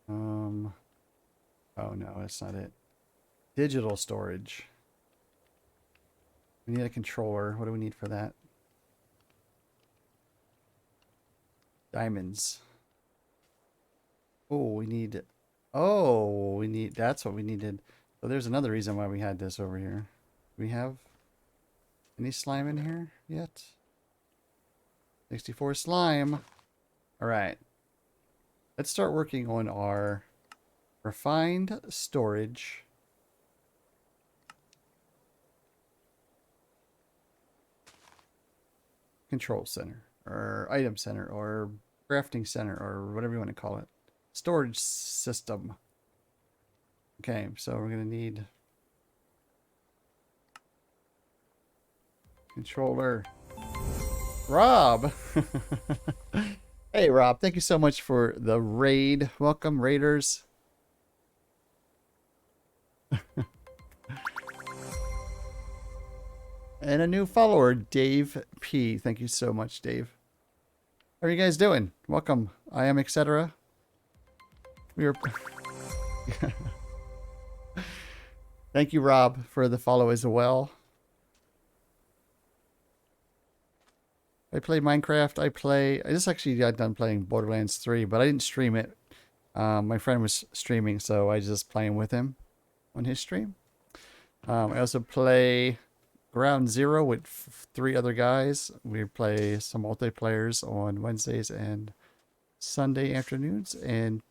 Oh no, that's not it. Digital storage. We need a controller. What do we need for that? Diamonds. Oh, we need... Oh, we need... That's what we needed. So there's another reason why we had this over here. Do we have any slime in here yet? 64 slime. All right. Let's start working on our refined storage. Control center, or item center, or crafting center, or whatever you want to call it. Storage system. Okay, so we're going to need controller. Rob! Hey, Rob, thank you so much for the raid. Welcome, raiders. And a new follower, Dave P. Thank you so much, Dave. How are you guys doing? Welcome. I am etc. We are... Thank you, Rob, for the follow as well. I play Minecraft. I just actually got done playing Borderlands 3, but I didn't stream it. My friend was streaming, so I was just playing with him on his stream. I also play Ground Zero with 3 other guys. We play some multiplayers on Wednesdays and Sunday afternoons, and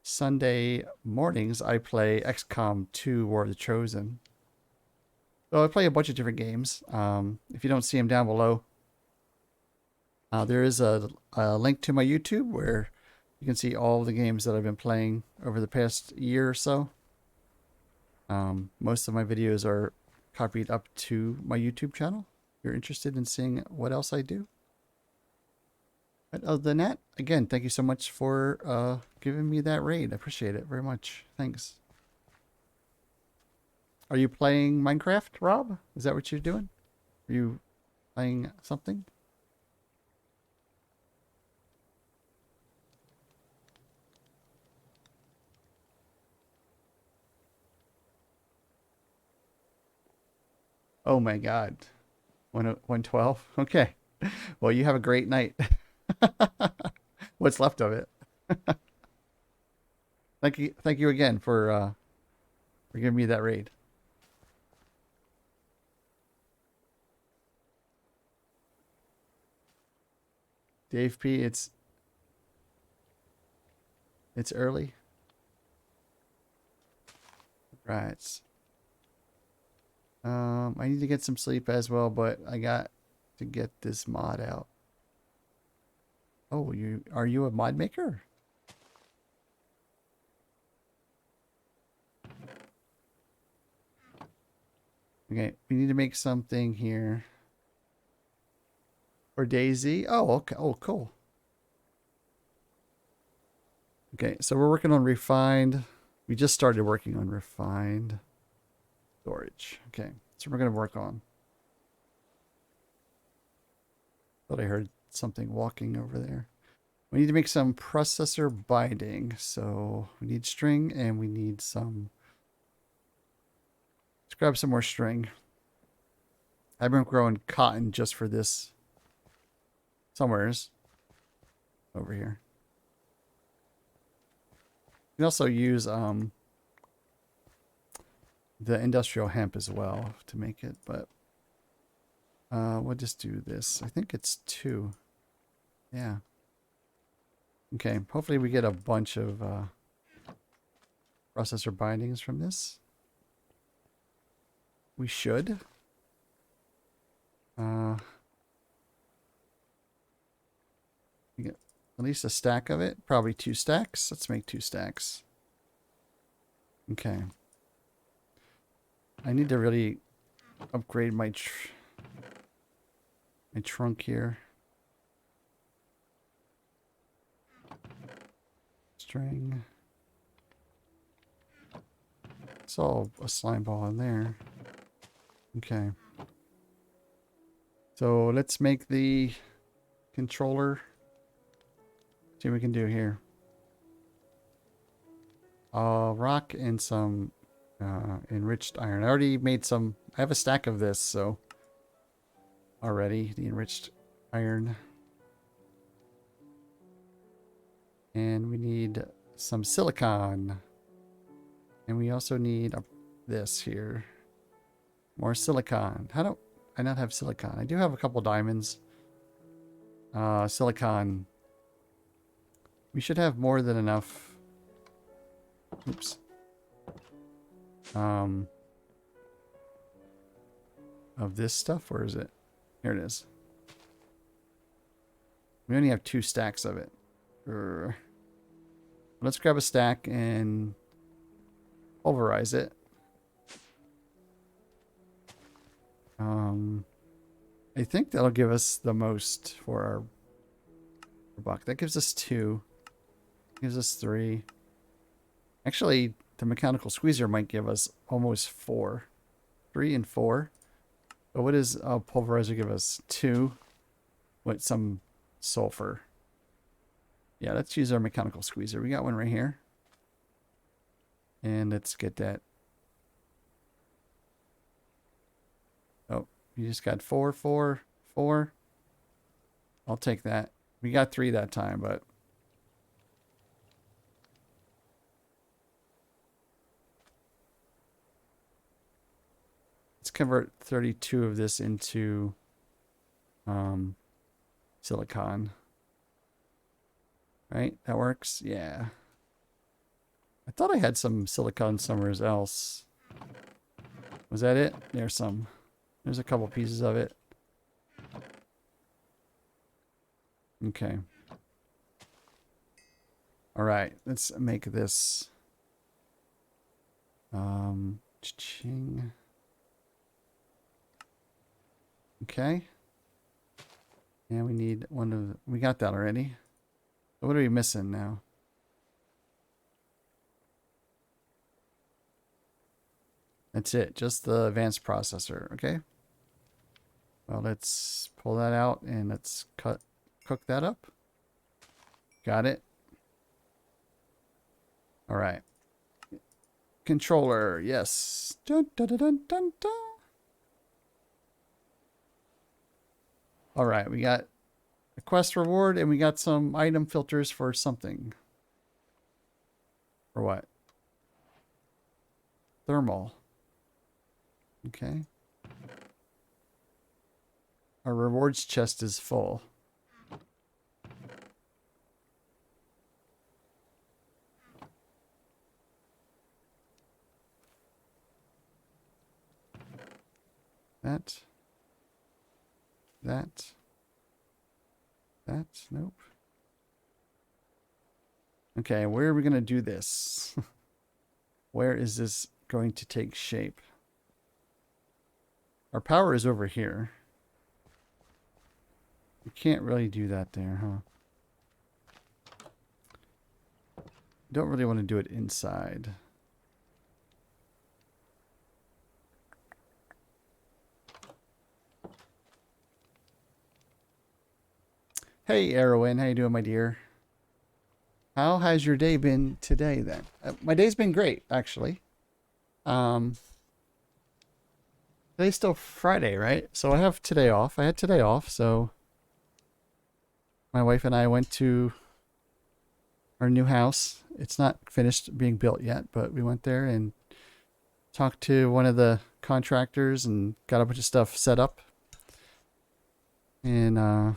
Sunday mornings I play XCOM 2 War of the Chosen. So I play a bunch of different games. If you don't see them down below, there is a link to my YouTube where you can see all the games that I've been playing over the past year or so. Most of my videos are copied up to my YouTube channel. If you're interested in seeing what else I do. But other than that, again, thank you so much for giving me that raid. I appreciate it very much. Thanks. Are you playing Minecraft, Rob? Is that what you're doing? Are you playing something? Oh my God. 112? Okay. Well, you have a great night. What's left of it. Thank you again for giving me that raid. Dave P, it's early. Right. I need to get some sleep as well, but I got to get this mod out. Oh, are you a mod maker? Okay, we need to make something here. For Daisy. Oh, okay. Oh, cool. Okay, so we're working on refined. We just started working on refined storage. Okay, so we're going to work on. Thought I heard something walking over there. We need to make some processor binding. So we need string and we need some Grab some more string. I've been growing cotton just for this. Somewheres. Over here. You can also use the industrial hemp as well to make it, but we'll just do this. I think it's 2. Yeah. Okay, hopefully we get a bunch of processor bindings from this. We should. We get at least a stack of it. Probably 2 stacks. Let's make 2 stacks. Okay. I need to really upgrade my trunk here. String. Saw a slime ball in there. Okay. So let's make the controller. See what we can do here. Rock and some enriched iron. I already made some. I have a stack of this, so already the enriched iron. And we need some silicon. And we also need this here. More silicon. How do I not have silicon? I do have a couple diamonds. Silicon. We should have more than enough. Oops. Of this stuff. Where is it? Here it is. We only have 2 stacks of it. Let's grab a stack and pulverize it. I think that'll give us the most for our buck. That gives us 2. Gives us 3. Actually, the mechanical squeezer might give us almost 4. 3 and 4. But what does a pulverizer give us? 2 with some sulfur. Yeah, let's use our mechanical squeezer. We got one right here. And let's get that. Oh, you just got 4, 4, 4. I'll take that. We got 3 that time, but let's convert 32 of this into silicon. Right? That works? Yeah. I thought I had some silicon somewhere else. Was that it? There's some. There's a couple pieces of it. Okay. All right. Let's make this. Ching. Okay. And we need one of. We got that already. What are we missing now? That's it. Just the advanced processor. Okay. Well, let's pull that out and let's cook that up. Got it. All right. Controller. Yes. Dun, dun, dun, dun, dun, dun. All right. We got a quest reward and we got some item filters for something. For what? Thermal. Okay. Our rewards chest is full. That. Nope. Okay, where are we going to do this? Where is this going to take shape? Our power is over here. We can't really do that there, huh? Don't really want to do it inside. Hey, Erwin, how you doing, my dear? How has your day been today, then? My day's been great, actually. Today's still Friday, right? So I have today off. I had today off, so my wife and I went to our new house. It's not finished being built yet, but we went there and talked to one of the contractors and got a bunch of stuff set up. And then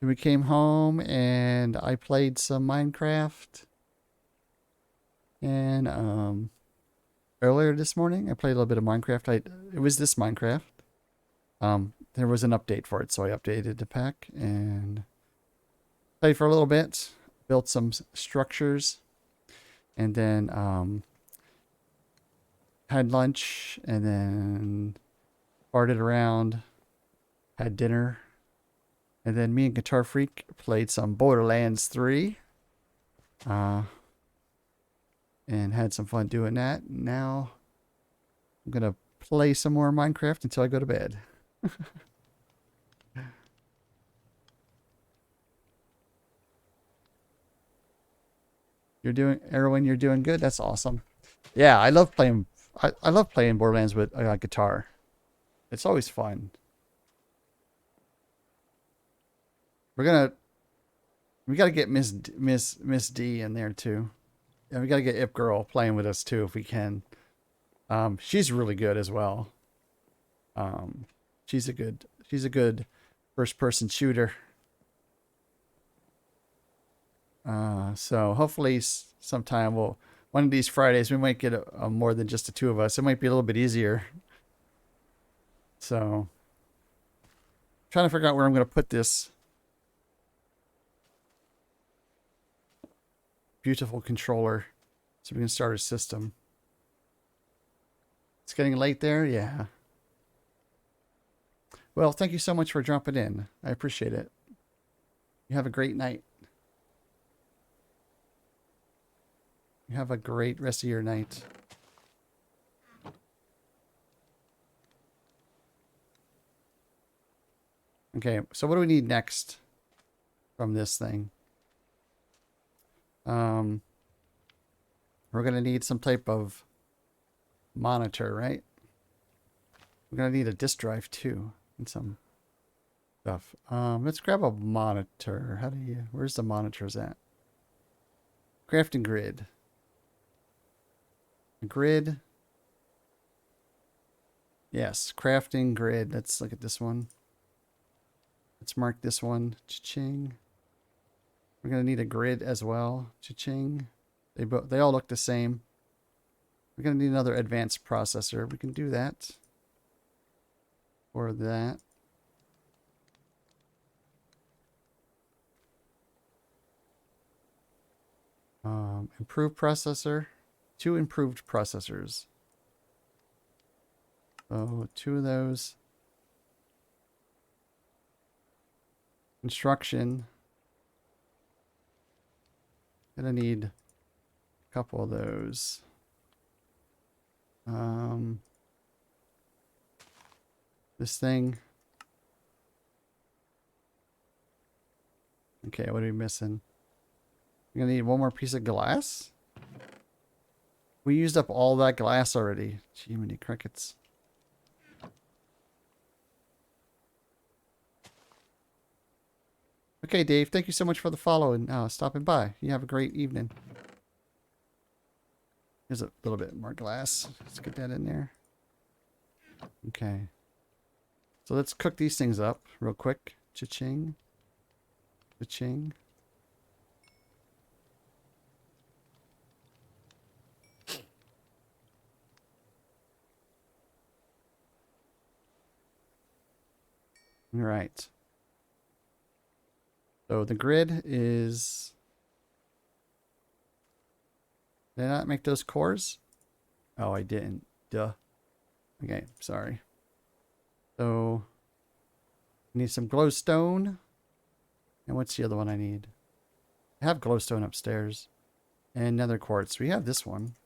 we came home and I played some Minecraft. And earlier this morning, I played a little bit of Minecraft. It was this Minecraft. There was an update for it, so I updated the pack and played for a little bit, built some structures, and then had lunch, and then farted around, had dinner, and then me and Guitar Freak played some Borderlands 3, and had some fun doing that. Now I'm gonna play some more Minecraft until I go to bed. Erwin, you're doing good. That's awesome. Yeah, I love playing. I love playing Borderlands with a guitar. It's always fun. We gotta get Miss D in there too. And we gotta get Ip Girl playing with us too if we can. She's really good as well. She's a good first person shooter. So hopefully sometime one of these Fridays we might get a more than just the two of us. It might be a little bit easier. So trying to figure out where I'm going to put this beautiful controller so we can start a system. It's getting late there. Yeah. Well, thank you so much for jumping in. I appreciate it. You have a great night. You have a great rest of your night. Okay, so what do we need next from this thing? We're going to need some type of monitor, right? We're going to need a disk drive too and some stuff. Let's grab a monitor. Where's the monitors at? Crafting grid. Grid. Yes, crafting grid. Let's look at this one. Let's mark this one. Cha-ching. We're going to need a grid as well. Cha-ching. They all look the same. We're going to need another advanced processor. We can do that. Or that. Improved processor. 2 improved processors. So 2 of those. Instruction. Gonna need a couple of those. This thing. Okay, what are we missing? We're gonna need one more piece of glass. We used up all that glass already. Gee, many crickets. Okay, Dave, thank you so much for the follow and stopping by. You have a great evening. Here's a little bit more glass. Let's get that in there. Okay. So let's cook these things up real quick. Cha-ching. Cha-ching. All right. So the grid is... Did I not make those cores? Oh, I didn't. Duh. Okay, sorry. So, I need some glowstone. And what's the other one I need? I have glowstone upstairs. And nether quartz. We have this one.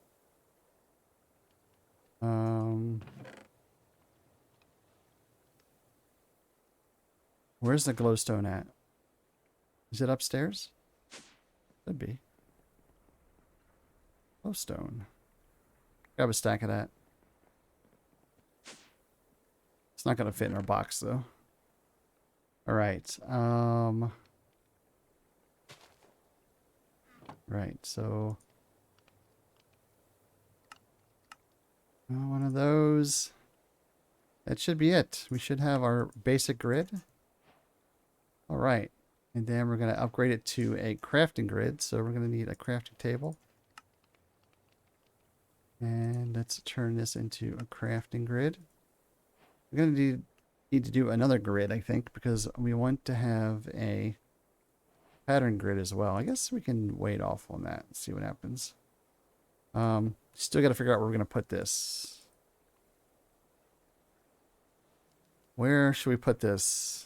Where's the glowstone at? Is it upstairs? Could be. Glowstone. Grab a stack of that. It's not going to fit in our box, though. All right. Right, so... one of those. That should be it. We should have our basic grid. All right. And then we're going to upgrade it to a crafting grid. So we're going to need a crafting table. And let's turn this into a crafting grid. We're going to need to do another grid, I think, because we want to have a pattern grid as well. I guess we can wait off on that and see what happens. Still got to figure out where we're going to put this. Where should we put this?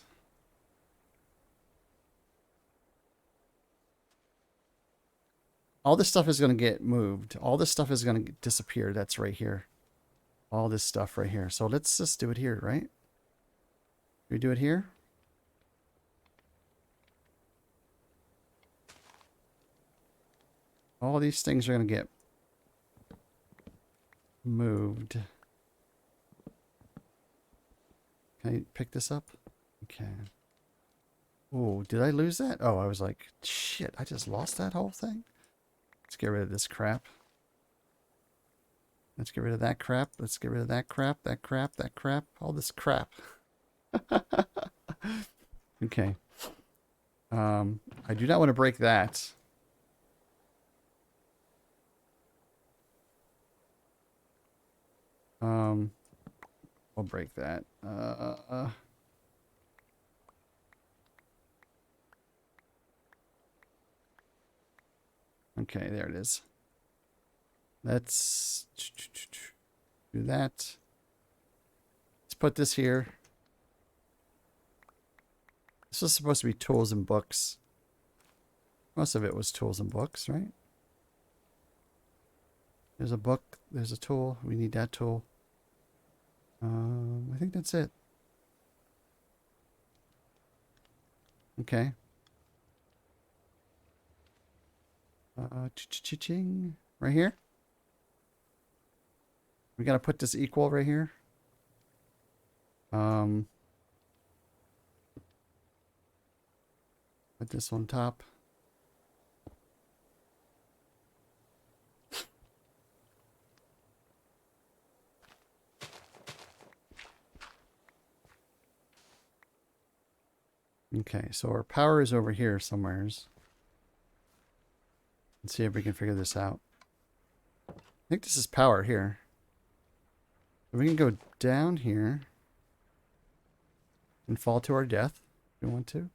All this stuff is going to get moved. All this stuff is going to disappear. That's right here. All this stuff right here. So let's just do it here, right? We do it here. All these things are going to get moved. Can I pick this up? Okay. Oh, did I lose that? Oh, I was like, shit, I just lost that whole thing. Let's get rid of this crap. Let's get rid of that crap. Let's get rid of that crap, that crap, that crap, all this crap. Okay. I do not want to break that. I'll break that. Okay, there it is. Let's do that. Let's put this here. This was supposed to be tools and books. Most of it was tools and books, right? There's a book. There's a tool. We need that tool. I think that's it. Okay. Ching right here. We gotta put this equal right here. Put this on top. Okay, so our power is over here somewheres. Let's see if we can figure this out. I think this is power here. We can go down here and fall to our death if we want to.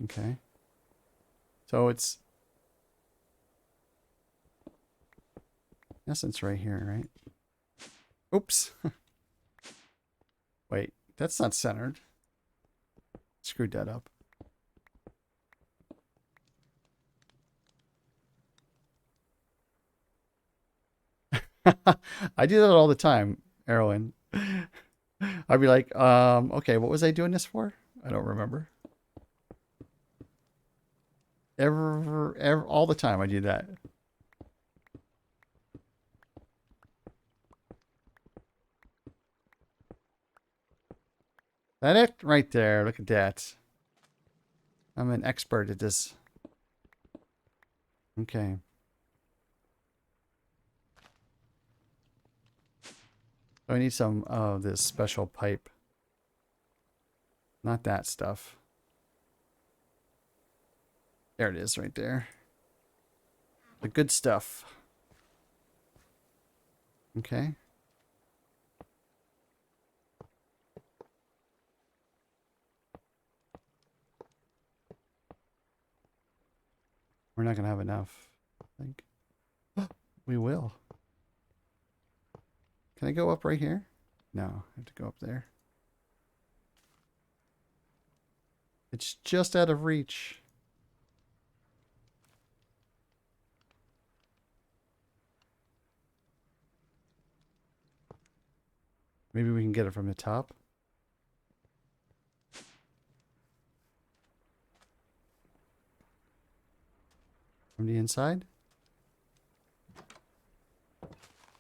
Okay. So it's in essence right here, right? Oops. Wait, that's not centered. Screwed that up. I do that all the time, Erwin. I'd be like, okay, what was I doing this for? I don't remember. All the time I do that. That it? Right there. Look at that. I'm an expert at this. Okay. So I need some of this special pipe. Not that stuff. There it is right there. The good stuff. Okay. We're not going to have enough, I think. We will. Can I go up right here? No, I have to go up there. It's just out of reach. Maybe we can get it from the top. From the inside?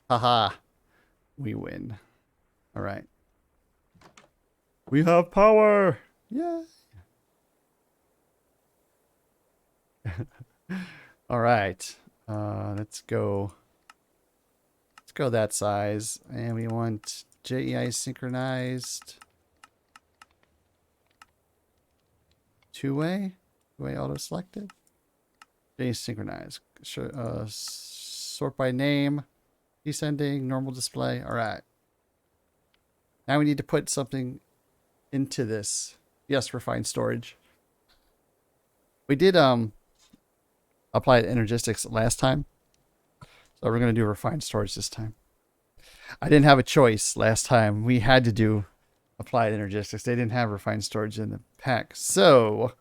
Haha. We win. All right. We have power. Yeah. All right. Let's go. Let's go that size. And we want JEI synchronized. Two-way auto selected. JEI synchronized. Sort by name. Descending. Normal display. All right. Now we need to put something into this. Yes, refined storage. We did apply energistics last time. So we're going to do refined storage this time. I didn't have a choice last time. We had to do applied energistics. They didn't have refined storage in the pack. So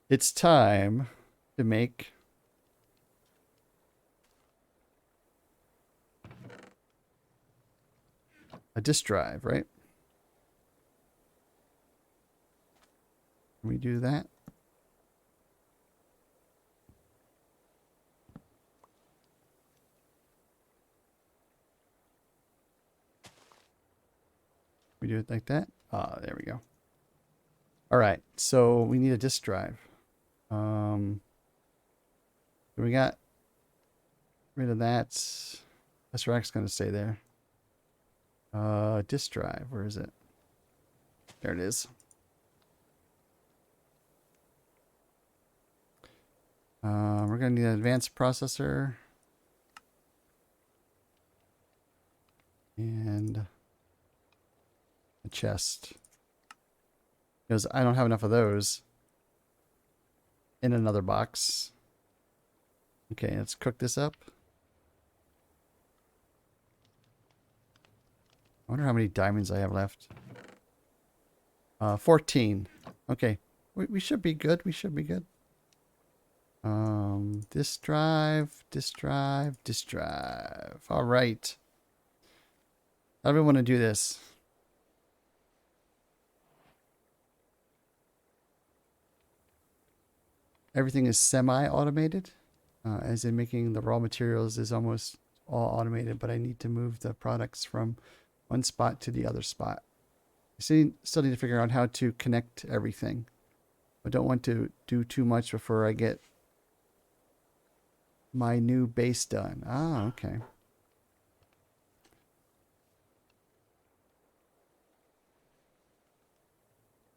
it's time to make a disk drive, right? Can we do that? We do it like that. There we go. All right, so we need a disk drive. We got rid of that. SRX going to stay there. Disk drive, where is it? There it is. We're going to need an advanced processor. And a chest. Because I don't have enough of those in another box. Okay, let's cook this up. I wonder how many diamonds I have left. 14. Okay, we should be good. We should be good. Disk drive, disk drive, disk drive. All right. How do we want to do this? Everything is semi-automated, as in making the raw materials is almost all automated, but I need to move the products from one spot to the other spot. I still need to figure out how to connect everything. I don't want to do too much before I get my new base done. Ah, okay.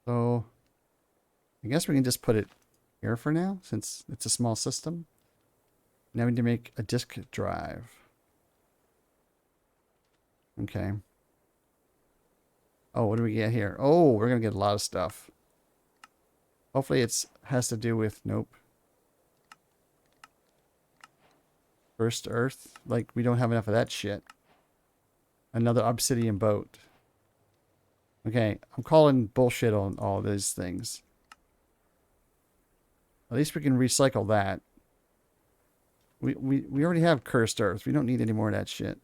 So I guess we can just put it here for now, since it's a small system. Now we need to make a disk drive. Okay. Oh, what do we get here? Oh, we're going to get a lot of stuff. Hopefully it has to do with, nope. First Earth. Like, we don't have enough of that shit. Another obsidian boat. Okay, I'm calling bullshit on all these things. At least we can recycle that. We already have cursed earth. We don't need any more of that shit.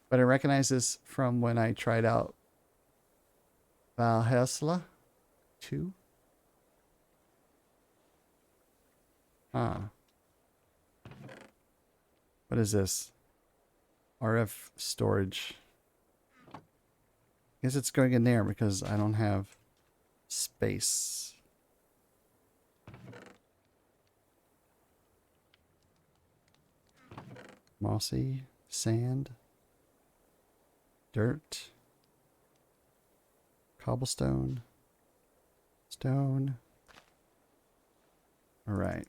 But I recognize this from when I tried out Valhalla 2. Ah. What is this? RF storage. I guess it's going in there because I don't have space. Mossy, sand, dirt, cobblestone, stone. All right.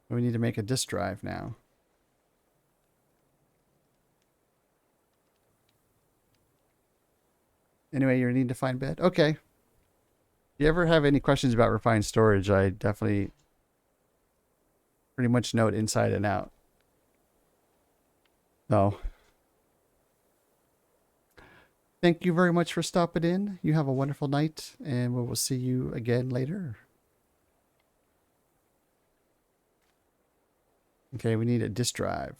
We need to make a disk drive now. Anyway, you need to find bed. Okay. If you ever have any questions about refined storage, I definitely pretty much know it inside and out. So, thank you very much for stopping in. You have a wonderful night, and we will see you again later. Okay, we need a disk drive.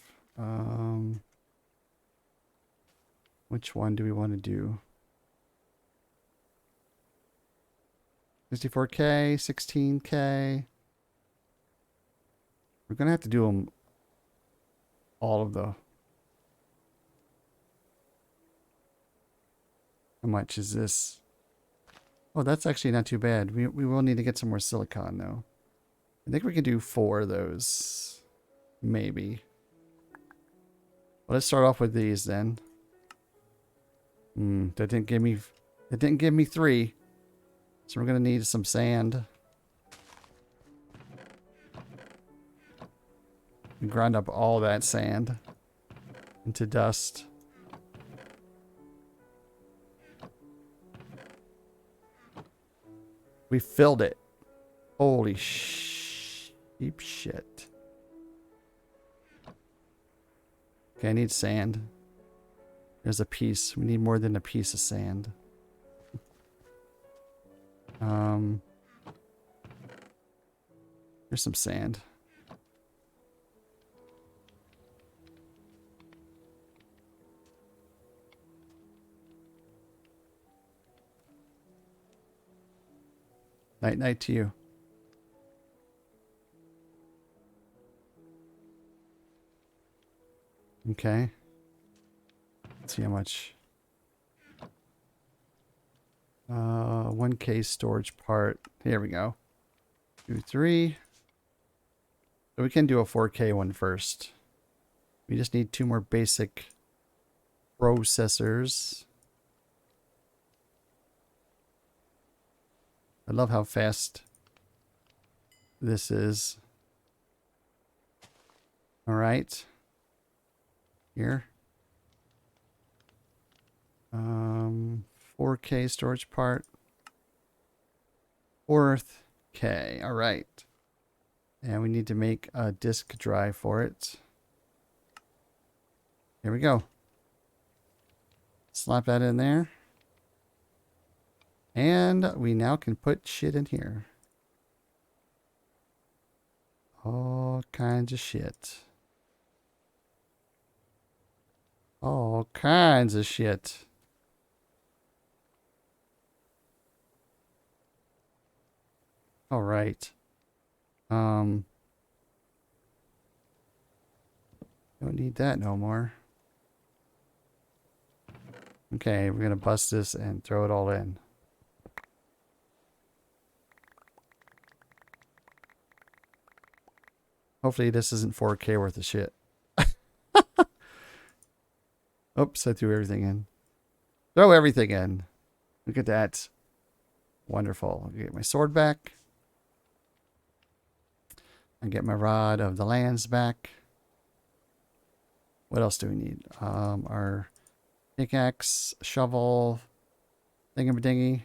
Which one do we want to do? 64K, 16K. We're going to have to do them all of the... How much is this? Oh, that's actually not too bad. We will need to get some more silicon, though. I think we can do 4 of those. Maybe. Well, let's start off with these, then. That didn't give me... It didn't give me 3. So we're going to need some sand. And grind up all that sand into dust. We filled it. Holy sheep shit. Okay, I need sand. There's a piece. We need more than a piece of sand. Here's some sand. Night night to you. Okay. Let's see how much. 1K storage part. Here we go. 2, 3. So we can do a 4K one first. We just need 2 more basic processors. I love how fast this is. All right. Here. 4K storage part. 4K. All right. And we need to make a disk drive for it. Here we go. Slap that in there. And we now can put shit in here. All kinds of shit. All kinds of shit. All right. Don't need that no more. Okay, we're gonna bust this and throw it all in. Hopefully this isn't 4K worth of shit. Oops, I threw everything in. Throw everything in. Look at that. Wonderful. I'll get my sword back. And get my rod of the lands back. What else do we need? Our pickaxe, shovel, thingamadingy.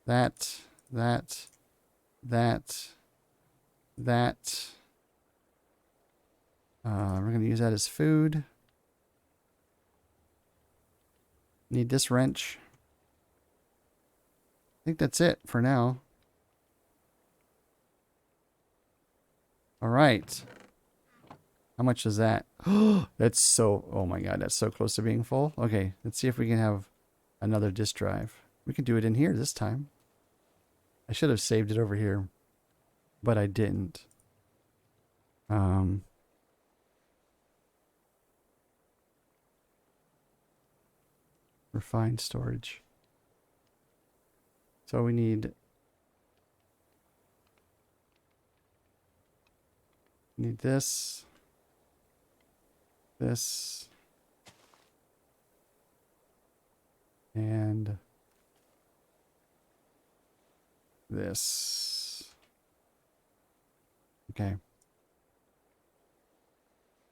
That. We're going to use that as food. Need this wrench. I think that's it for now. All right. How much is that? That's so... Oh my god, that's so close to being full. Okay, let's see if we can have another disk drive. We can do it in here this time. I should have saved it over here, but I didn't. Refined storage. So we need this, and this. Okay.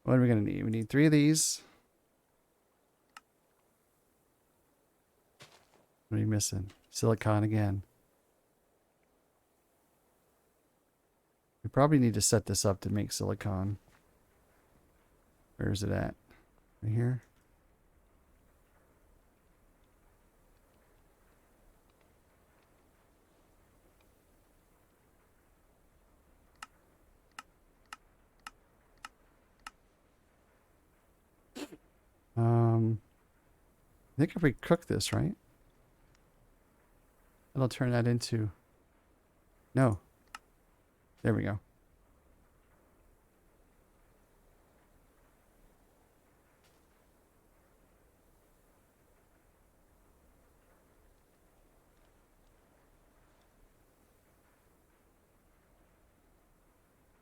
What are we going to need? We need 3 of these. What are you missing? Silicon again. We probably need to set this up to make silicon. Where is it at? Right here? I think if we cook this, right? It'll turn that into No. There we go.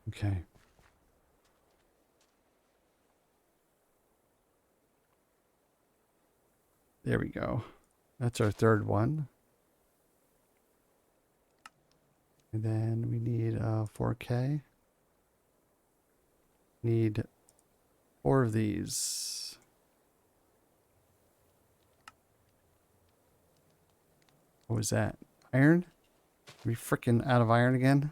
Okay. There we go. That's our third one. And then we need 4K. Need 4 of these. What was that? Iron? Are we freaking out of iron again?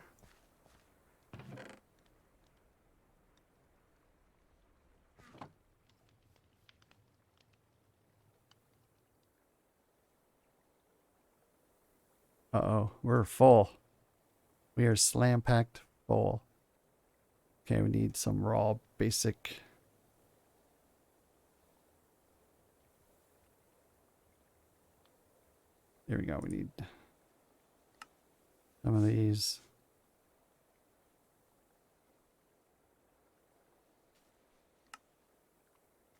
Uh-oh, we're full. We are slam packed full. Okay, we need some raw basic. There we go. We need some of these.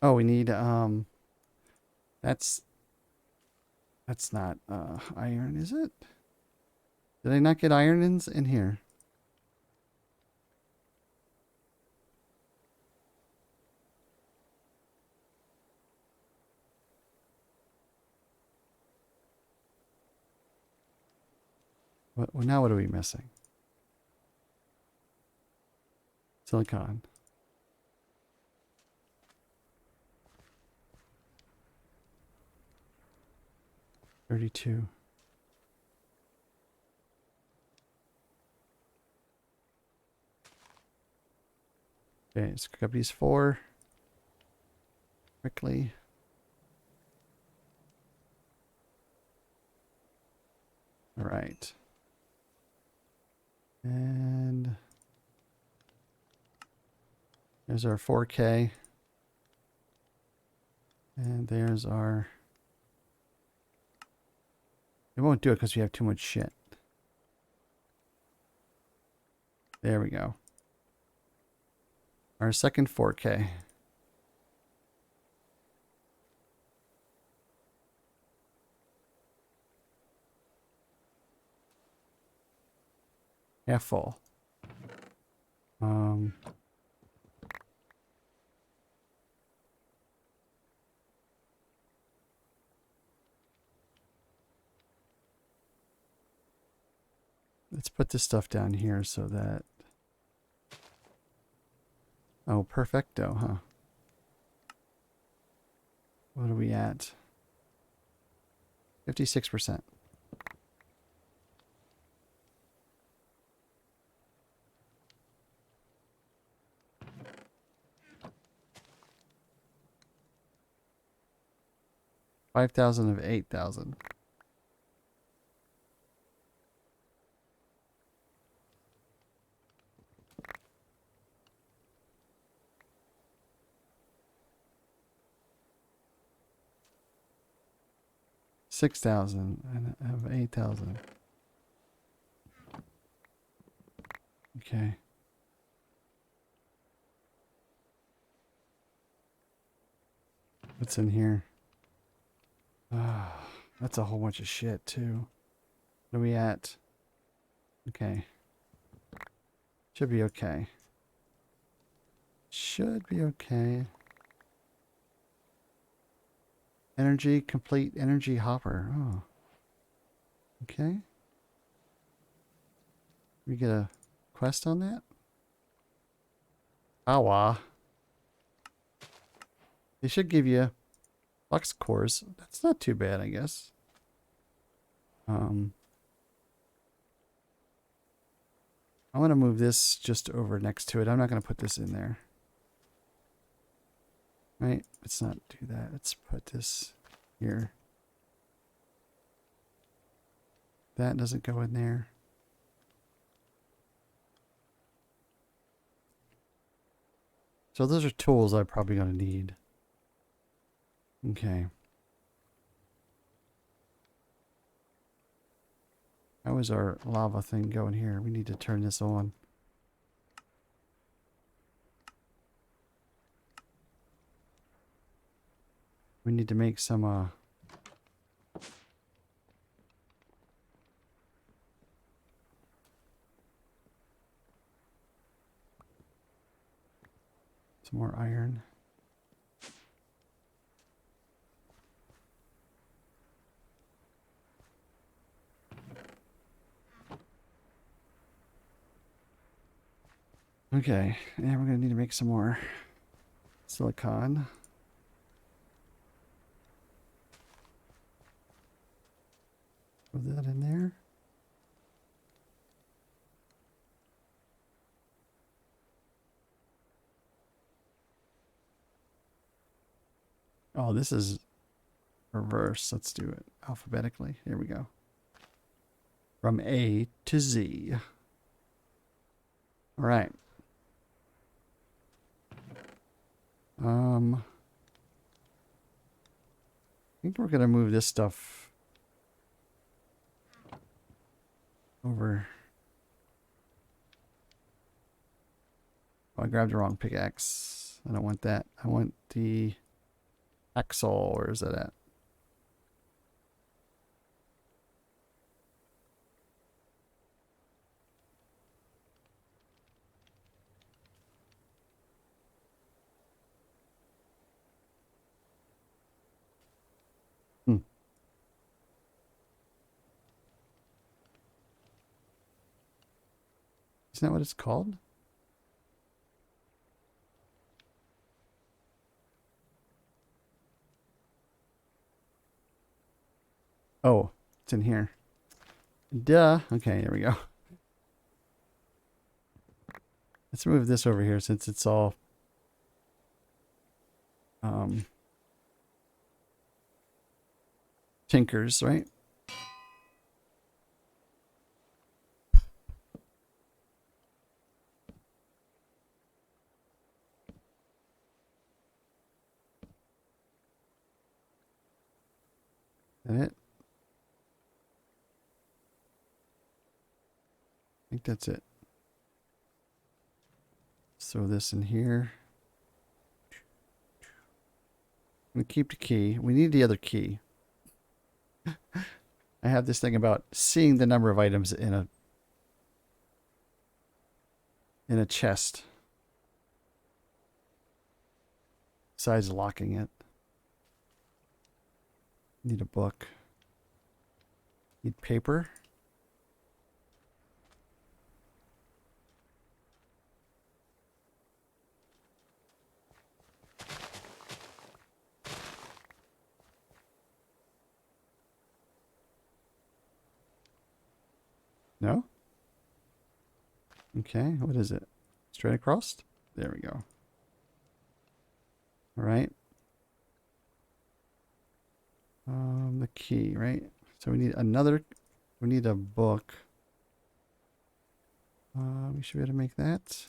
Oh, we need that's not iron, is it? Did I not get iron in here? Well, now what are we missing? Silicon. $32. Okay, let's cook up these 4 quickly. All right. And there's our 4K. And there's our... It won't do it because we have too much shit. There we go. Our second 4K. Half full. Let's put this stuff down here so that... Oh, perfecto, huh? What are we at? 56%. $5,000 of 8,000. $6,000 of 8,000. Okay. What's in here? That's a whole bunch of shit too. What are we at? Okay. Should be okay. Should be okay. Energy, complete energy hopper. Oh. Okay. We get a quest on that? Awa. They should give you flux cores. That's not too bad, I guess. I want to move this just over next to it. I'm not going to put this in there. Right? Let's not do that. Let's put this here. That doesn't go in there. So those are tools I'm probably going to need. Okay. How How is our lava thing going here? We need to turn this on. We need to make some more iron. Okay, and we're gonna need to make some more silicon. Put that in there. Oh, this is reverse. Let's do it alphabetically. Here we go. From A to Z. All right. I think we're gonna move this stuff over. Oh, I grabbed the wrong pickaxe. I don't want that. I want the axle. Where is that at? Hmm. Isn't that what it's called? Oh, it's in here. Duh. Okay, there we go. Let's move this over here since it's all tinkers, right? Is that it? I think that's it. Throw this in here. I'm gonna keep the key. We need the other key. I have this thing about seeing the number of items in a chest. Besides locking it. Need a book. Need paper. No? Okay, what is it? Straight across? There we go. All right. The key, right? So we need we need a book. We should be able to make that.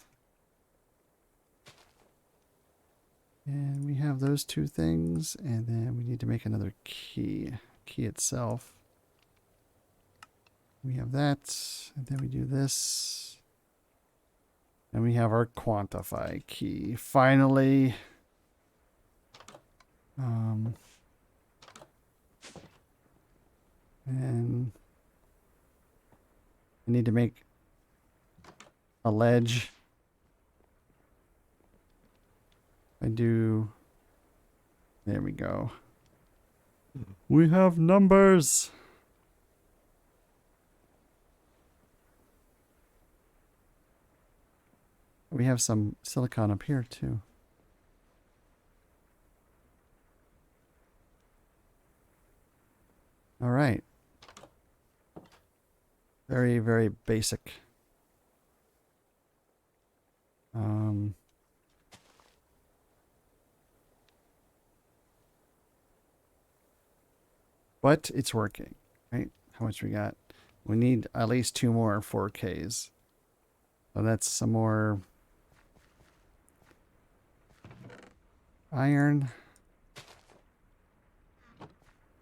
And we have those two things, and then we need to make another key. Key itself. We have that, and then we do this. And we have our quantify key. Finally. And I need to make a ledge. I do. There we go. We have numbers. We have some silicon up here too. All right. Very, very basic. But it's working, right? How much we got? We need at least 2 more 4Ks. So that's some more iron.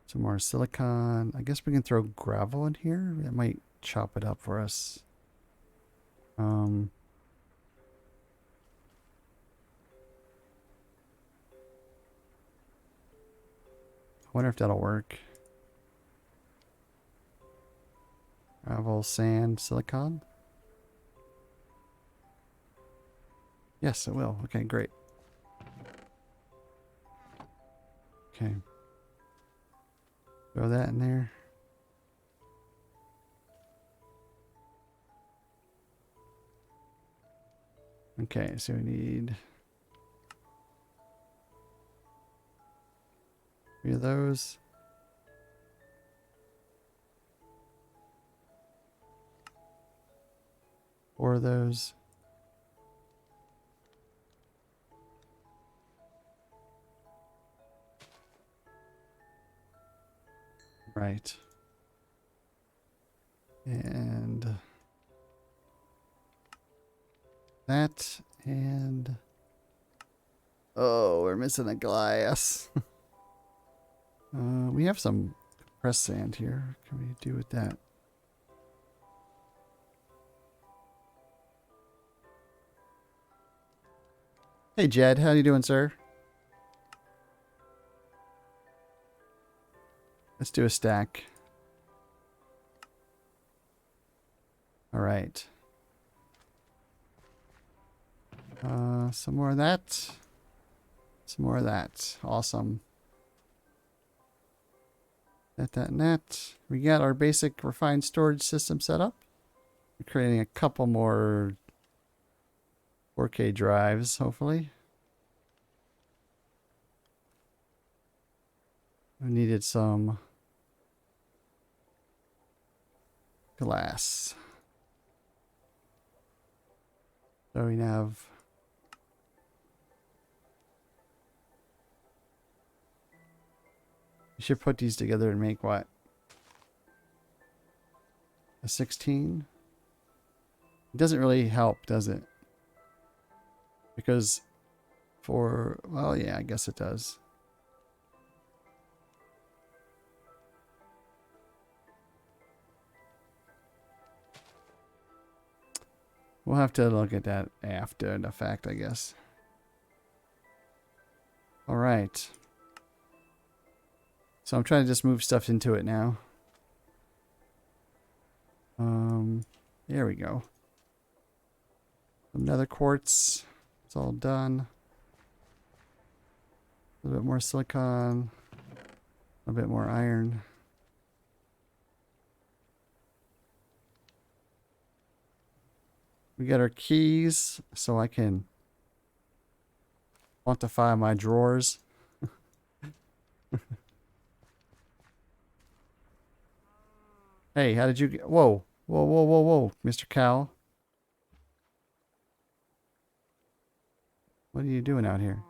Some more silicon. I guess we can throw gravel in here. That might chop it up for us. I wonder if that'll work. Gravel, sand, silicon. Yes, it will. Okay, great. Okay. Throw that in there. Okay, so we need 3 of those. Four of those. Right. And that, and oh, we're missing a glass. We have some compressed sand here. What can we do with that? Hey Jed, how you doing, sir? Let's do a stack. All right. Some more of that. Some more of that. Awesome. That, and that. We got our basic refined storage system set up. We're creating a couple more 4K drives, hopefully. I needed some glass. So we have you should put these together and make what? A 16? It doesn't really help, does it? Because well, yeah, I guess it does. We'll have to look at that after the fact, I guess. All right. So I'm trying to just move stuff into it now. There we go. Another quartz. It's all done. A little bit more silicon. A bit more iron. We got our keys, so I can quantify my drawers. Hey, how did you get... Whoa. Whoa, whoa, whoa, whoa, Mr. Cow. What are you doing out here?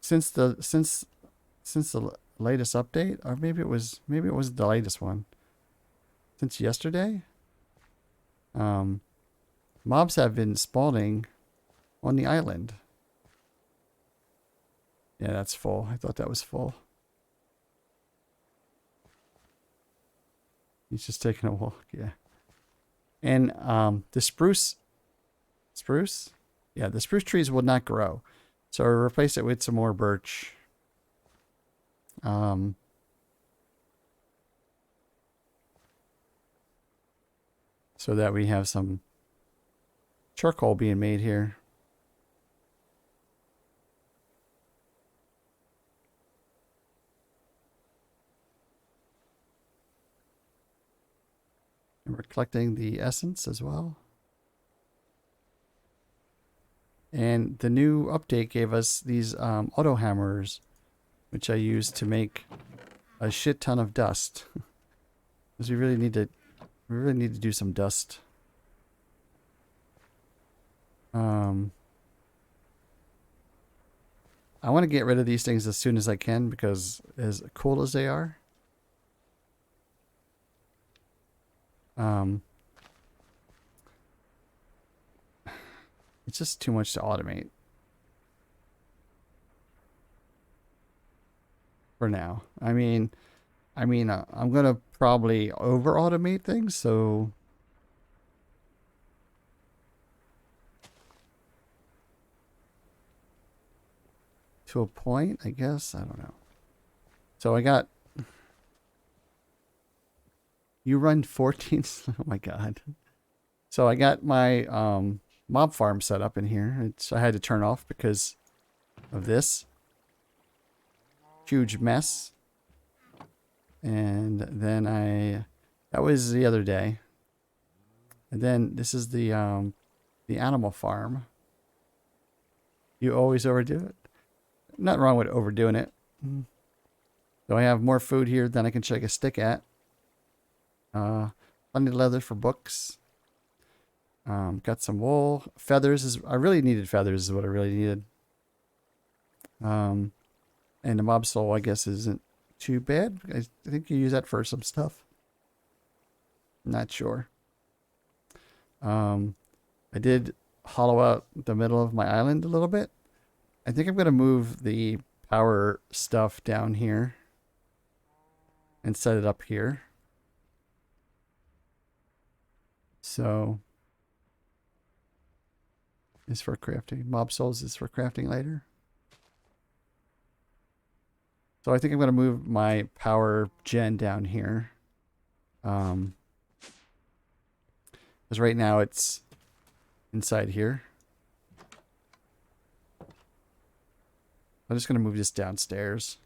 Since the latest update, or maybe it was the latest one. Since yesterday, mobs have been spawning on the island. Yeah, that's full. I thought that was full. He's just taking a walk, yeah. And the spruce? Yeah, the spruce trees will not grow. So I'll replace it with some more birch. So that we have some charcoal being made here. And we're collecting the essence as well. And the new update gave us these auto hammers, which I use to make a shit ton of dust. Because we really need to do some dust. I want to get rid of these things as soon as I can, because as cool as they are, it's just too much to automate for now. I mean, I mean, I'm going to probably over automate things, so to a point, I guess. I don't know. So I got, you run 14. Oh my God. So I got my mob farm set up in here. I had to turn off because of this huge mess. And then that was the other day. And then this is the animal farm. You always overdo it. Nothing wrong with overdoing it. So I have more food here than I can shake a stick at. Plenty of leather for books. Got some wool. Feathers I really needed feathers is what I really needed. And the mob soul, I guess, isn't too bad. I think you use that for some stuff. Not sure. I did hollow out the middle of my island a little bit. I think I'm going to move the power stuff down here and set it up here. So is for crafting. Mob souls is for crafting later. So I think I'm going to move my power gen down here. Because right now it's inside here. I'm just going to move this downstairs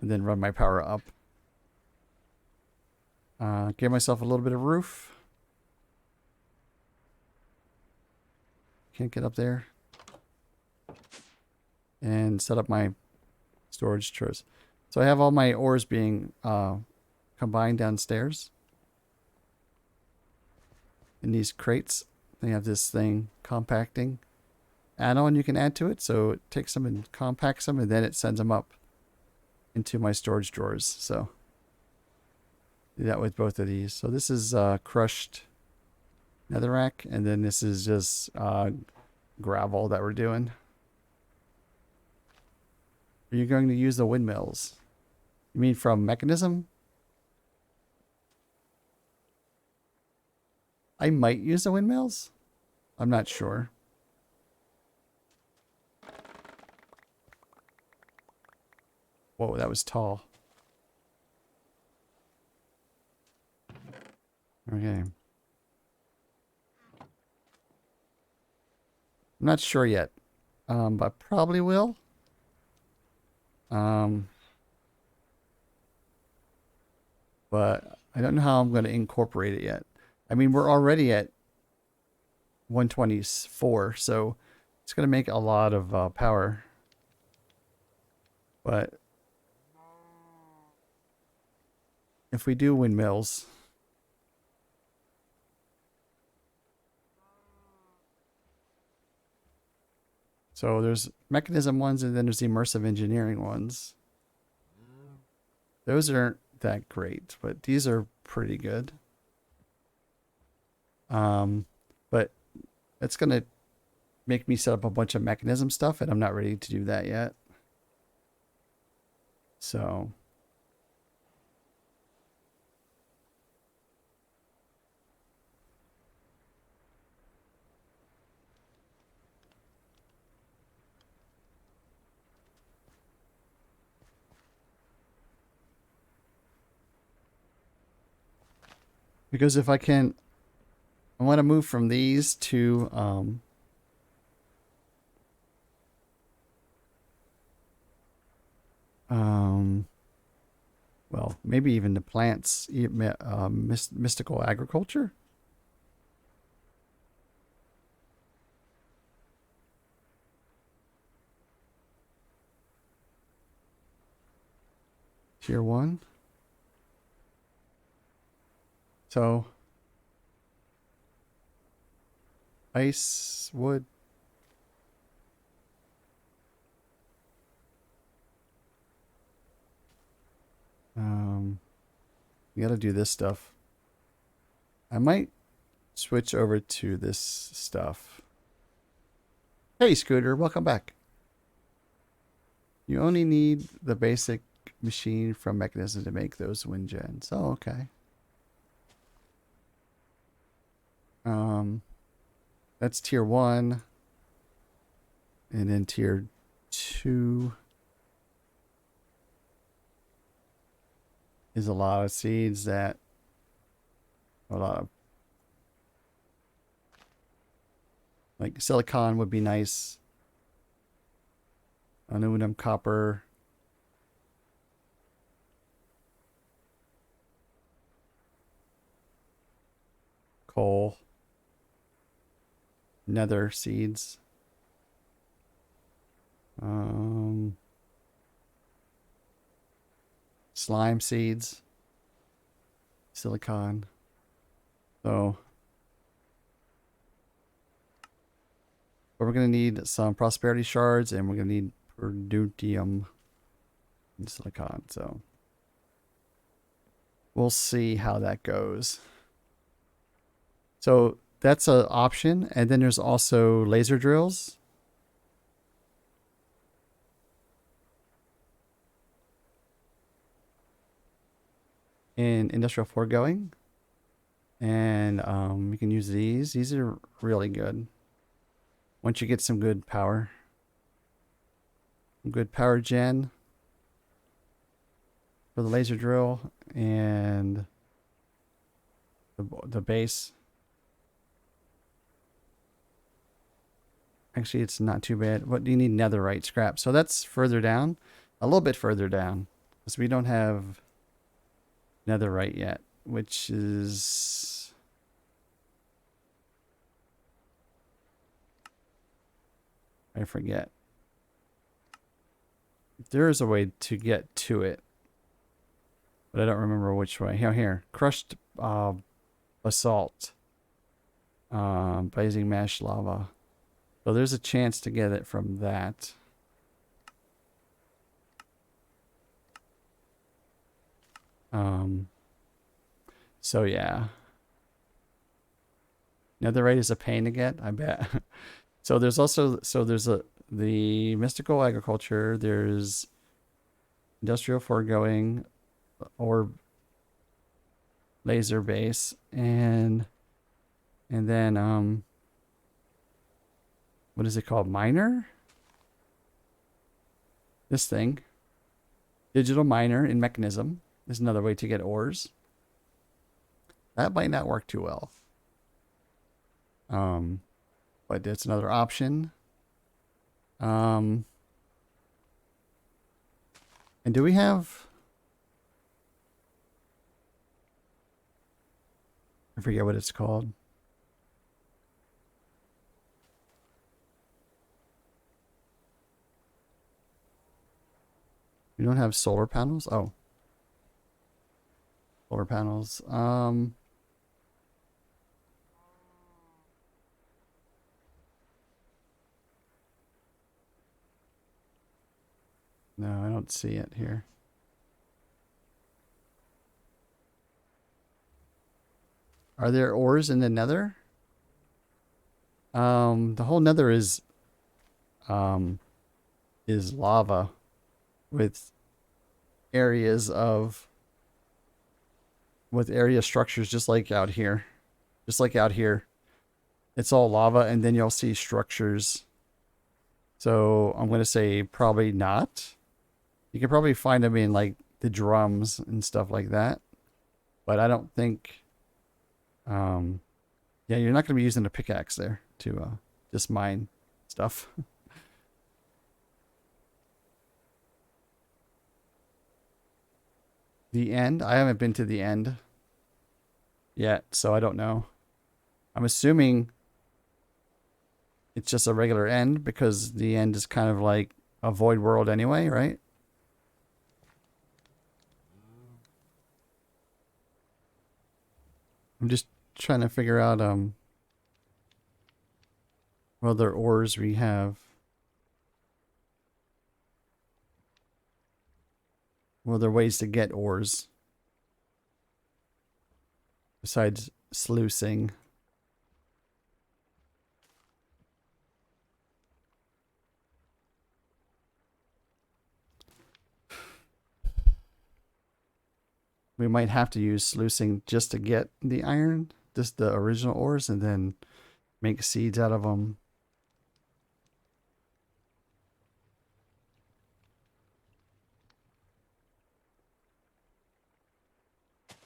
and then run my power up. Give myself a little bit of roof. Can't get up there. And set up my storage drawers. So I have all my ores being combined downstairs in these crates. They have this thing compacting add-on you can add to it, so it takes them and compacts them, and then it sends them up into my storage drawers. So do that with both of these. So this is crushed netherrack, and then this is just gravel that we're doing. Are you going to use the windmills? You mean from mechanism? I might use the windmills. I'm not sure. Whoa, that was tall. Okay. I'm not sure yet, but probably will. But I don't know how I'm going to incorporate it yet. I mean, we're already at 124, so it's going to make a lot of power. But if we do windmills, so there's mechanism ones and then there's the immersive engineering ones. Those aren't that great, but these are pretty good. But it's going to make me set up a bunch of mechanism stuff, and I'm not ready to do that yet. So because if I can, I want to move from these to well, maybe even the plants, mystical agriculture. Tier 1. So ice, wood. You gotta do this stuff. I might switch over to this stuff. Hey, Scooter, welcome back. You only need the basic machine from mechanism to make those wind gens. Oh, okay. That's tier 1. And then tier 2 is a lot of seeds that a lot of like silicon would be nice. Aluminum, copper. Coal. Nether seeds. Slime seeds. Silicon. So but we're going to need some prosperity shards, and we're going to need Perdutium and silicon. So we'll see how that goes. So that's an option. And then there's also laser drills. In industrial foregoing. And you can use these. These are really good. Once you get some good power. Good power gen for the laser drill and the base. Actually, it's not too bad. What do you need? Netherite scrap. So that's further down. A little bit further down. Because we don't have netherite yet. Which is... I forget. There is a way to get to it. But I don't remember which way. Here. Crushed basalt. Blazing mesh lava. So there's a chance to get it from that. So yeah. Netherite is a pain to get, I bet. So there's also the mystical agriculture, there's industrial foregoing or laser base, and then what is it called? Miner? This thing. Digital miner in mechanism is another way to get ores. That might not work too well. But it's another option. And do we have... I forget what it's called. We don't have solar panels? Oh. Solar panels. No, I don't see it here. Are there ores in the Nether? The whole Nether is lava with area structures just like out here. Just like out here. It's all lava, and then you'll see structures. So I'm going to say probably not. You can probably find them in like the drums and stuff like that. But I don't think... yeah, you're not going to be using a pickaxe there to just mine stuff. The end? I haven't been to the end yet, so I don't know. I'm assuming it's just a regular end because the end is kind of like a void world anyway, right? I'm just trying to figure out what other ores we have. What other ways to get ores besides sluicing? we might have to use sluicing just to get the iron, just the original ores, and then make seeds out of them.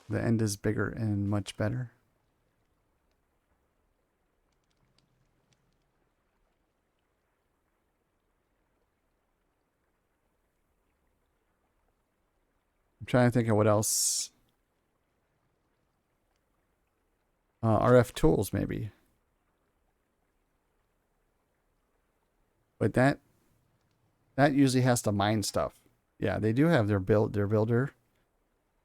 The end is bigger and much better. I'm trying to think of what else. RF tools, maybe. But that usually has to mine stuff. Yeah, they do have their builder.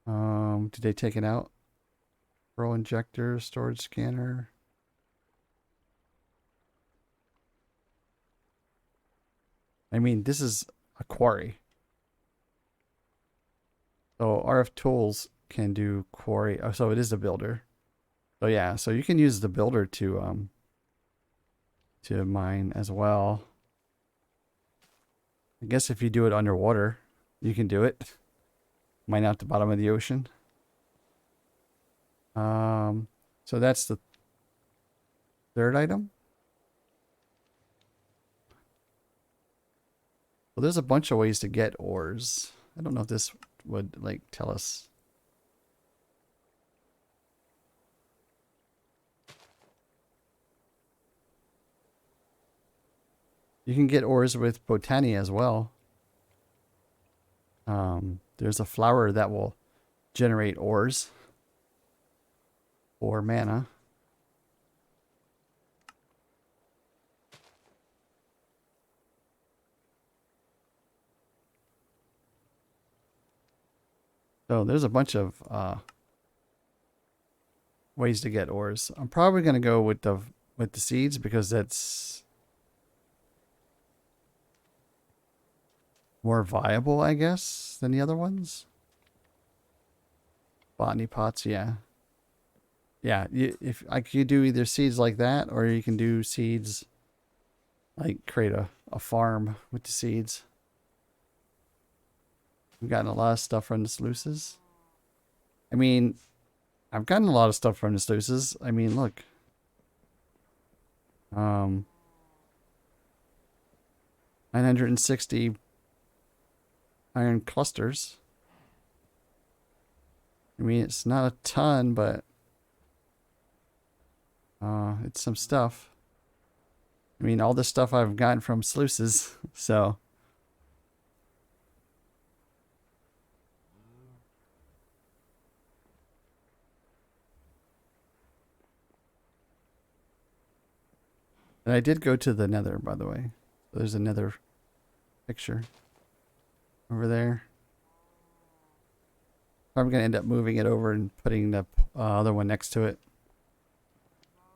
Did they take it out? Pearl injector, storage scanner. I mean, this is a quarry. So RF tools can do quarry. Oh, so it is a builder. So yeah, so you can use the builder to mine as well. I guess if you do it underwater, you can do it. Mine out the bottom of the ocean. So that's the third item. Well, there's a bunch of ways to get ores. I don't know if this would like tell us. You can get ores with botany as well. There's a flower that will generate ores or mana. So there's a bunch of ways to get ores. I'm probably going to go with the seeds because that's more viable, I guess, than the other ones. Botany pots, yeah. Yeah, if like you do either seeds like that, or you can do seeds like create a farm with the seeds. We've gotten a lot of stuff from the sluices. I mean, I've gotten a lot of stuff from the sluices. I mean, look. 960 iron clusters. I mean, it's not a ton, but it's some stuff. I mean, all this stuff I've gotten from sluices, so. And I did go to the Nether, by the way. There's a Nether picture over there. I'm going to end up moving it over and putting the other one next to it.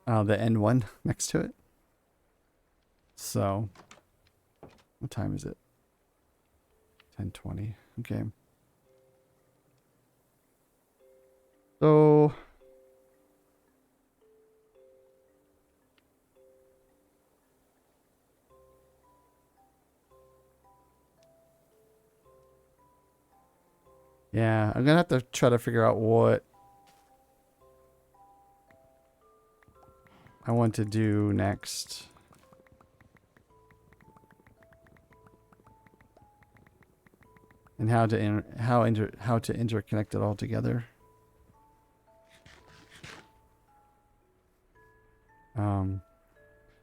The end one next to it. So, what time is it? 10:20. Okay. So, yeah, I'm going to have to try to figure out what I want to do next. And how to interconnect it all together.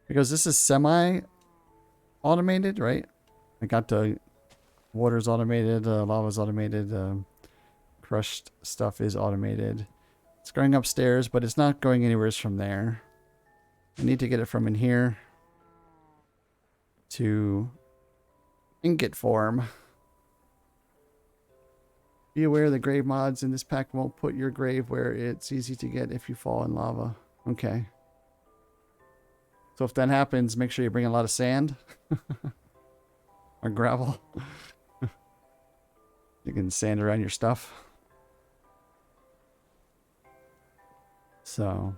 Because this is semi-automated, right? I got the water's automated, lava's automated, crushed stuff is automated. It's going upstairs, but it's not going anywhere from there. I need to get it from in here to ingot form. Be aware the grave mods in this pack won't put your grave where it's easy to get if you fall in lava. Okay. So if that happens, make sure you bring a lot of sand or gravel. You can sand around your stuff. So,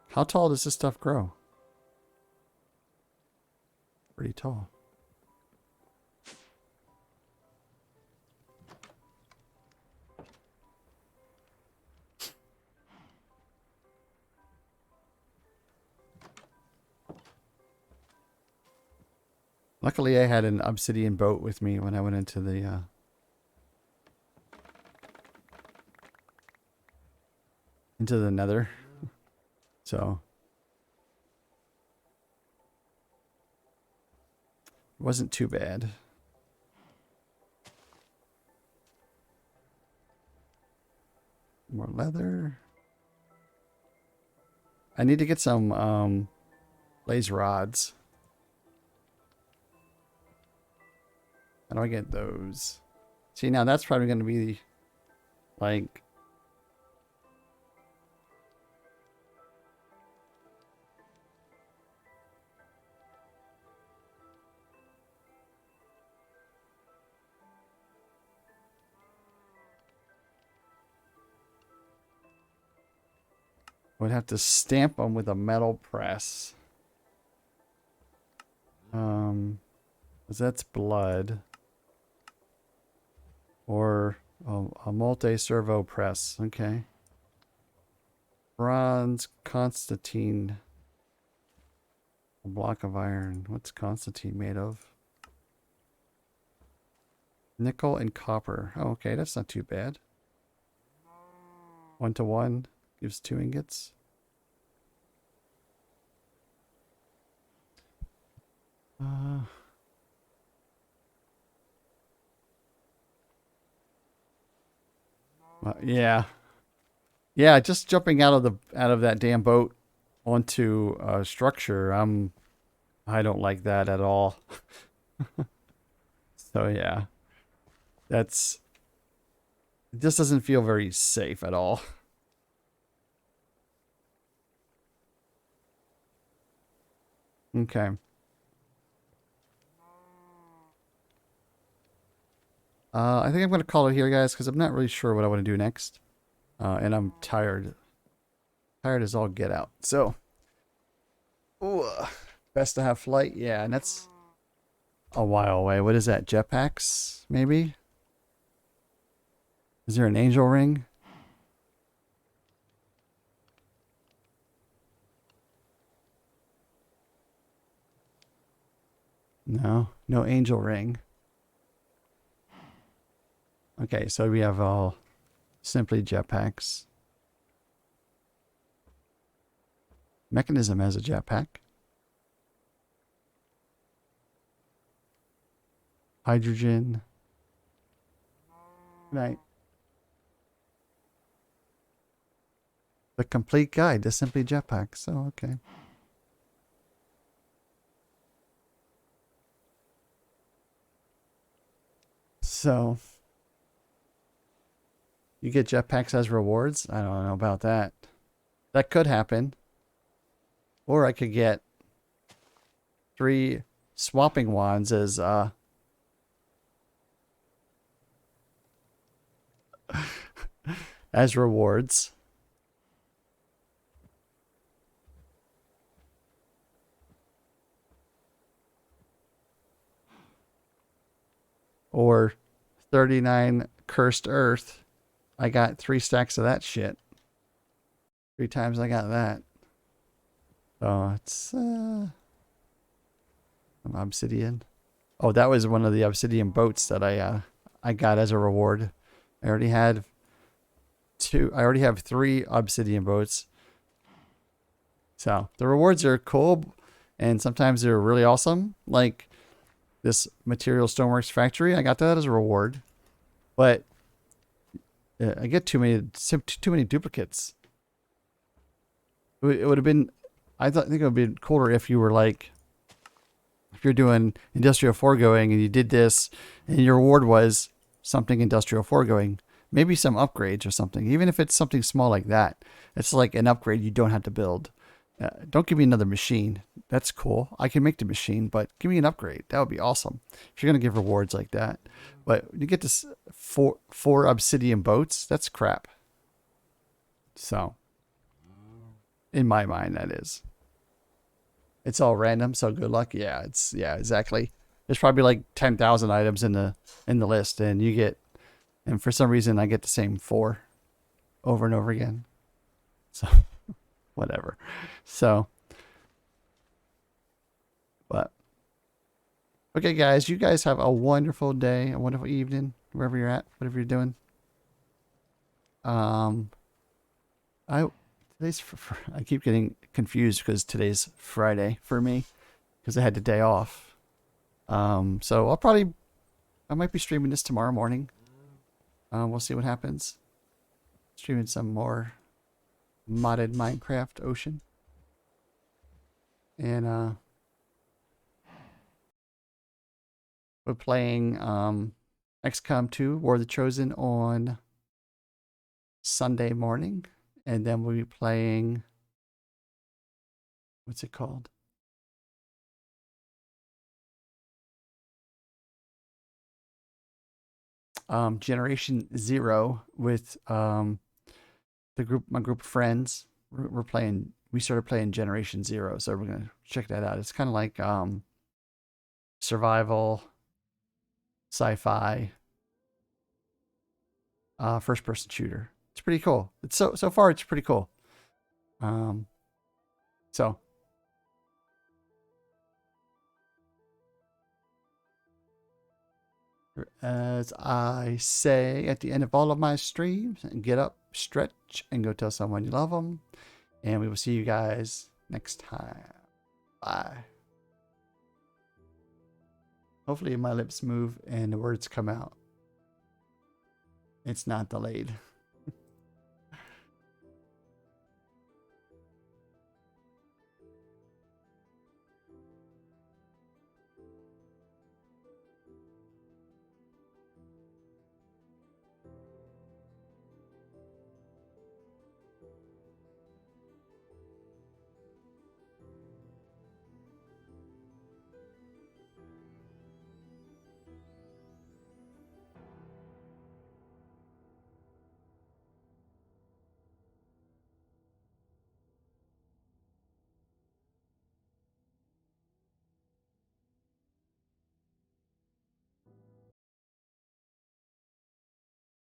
how tall does this stuff grow? Pretty tall. Luckily, I had an obsidian boat with me when I went into the Nether, so it wasn't too bad. More leather. I need to get some blaze rods. How do I get those? See, now that's probably going to be like... Would have to stamp them with a metal press. 'Cause that's blood. Or a multi-servo press. Okay. Bronze Constantine. A block of iron. What's Constantine made of? Nickel and copper. Oh, okay, that's not too bad. 1 to 1 gives 2 ingots. Yeah. Yeah, just jumping out of that damn boat onto a structure, I don't like that at all. So yeah. It just doesn't feel very safe at all. Okay. I think I'm going to call it here, guys, because I'm not really sure what I want to do next. And I'm tired. Tired as all get out. So, ooh, best to have flight. Yeah, and that's a while away. What is that? Jetpacks, maybe? Is there an angel ring? No, no angel ring. Okay, so we have all simply jetpacks. Mechanism has a jetpack. Hydrogen. Right. The complete guide to simply jetpacks. Oh, okay. So, you get jetpacks as rewards? I don't know about that. That could happen. Or I could get 3 swapping wands as as rewards. Or 39 cursed earth. I got 3 stacks of that shit. 3 times I got that. Oh, it's some obsidian. Oh, that was one of the obsidian boats that I got as a reward. I already had 2. I already have 3 obsidian boats. So the rewards are cool, and sometimes they're really awesome. Like this Material Stoneworks factory, I got that as a reward, but I get too many duplicates. It would have been. I think it would be cooler if you were like, if you're doing industrial foregoing and you did this, and your reward was something industrial foregoing, maybe some upgrades or something. Even if it's something small like that, it's like an upgrade you don't have to build. Don't give me another machine. That's cool. I can make the machine, but give me an upgrade. That would be awesome. If you're gonna give rewards like that, but you get this four obsidian boats. That's crap. So, in my mind, that is. It's all random. So good luck. Yeah, exactly. There's probably like 10,000 items in the list, and you get, and for some reason I get the same 4 over and over again. So. Whatever. So, but Okay, guys, you guys have a wonderful day, a wonderful evening, wherever you're at, whatever you're doing. Um, I I keep getting confused because today's Friday for me because I had the day off. So I might be streaming this tomorrow morning. We'll see what happens. Streaming some more modded Minecraft Ocean, and we're playing XCOM 2 War of the Chosen on Sunday morning, and then we'll be playing, what's it called? Generation Zero with my group of friends. We're playing. We started playing Generation Zero, so we're gonna check that out. It's kind of like survival, sci-fi, first-person shooter. It's pretty cool. It's so far it's pretty cool. Um, so as I say at the end of all of my streams, get up, stretch, and go tell someone you love them. And we will see you guys next time. Bye. Hopefully my lips move and the words come out. It's not delayed.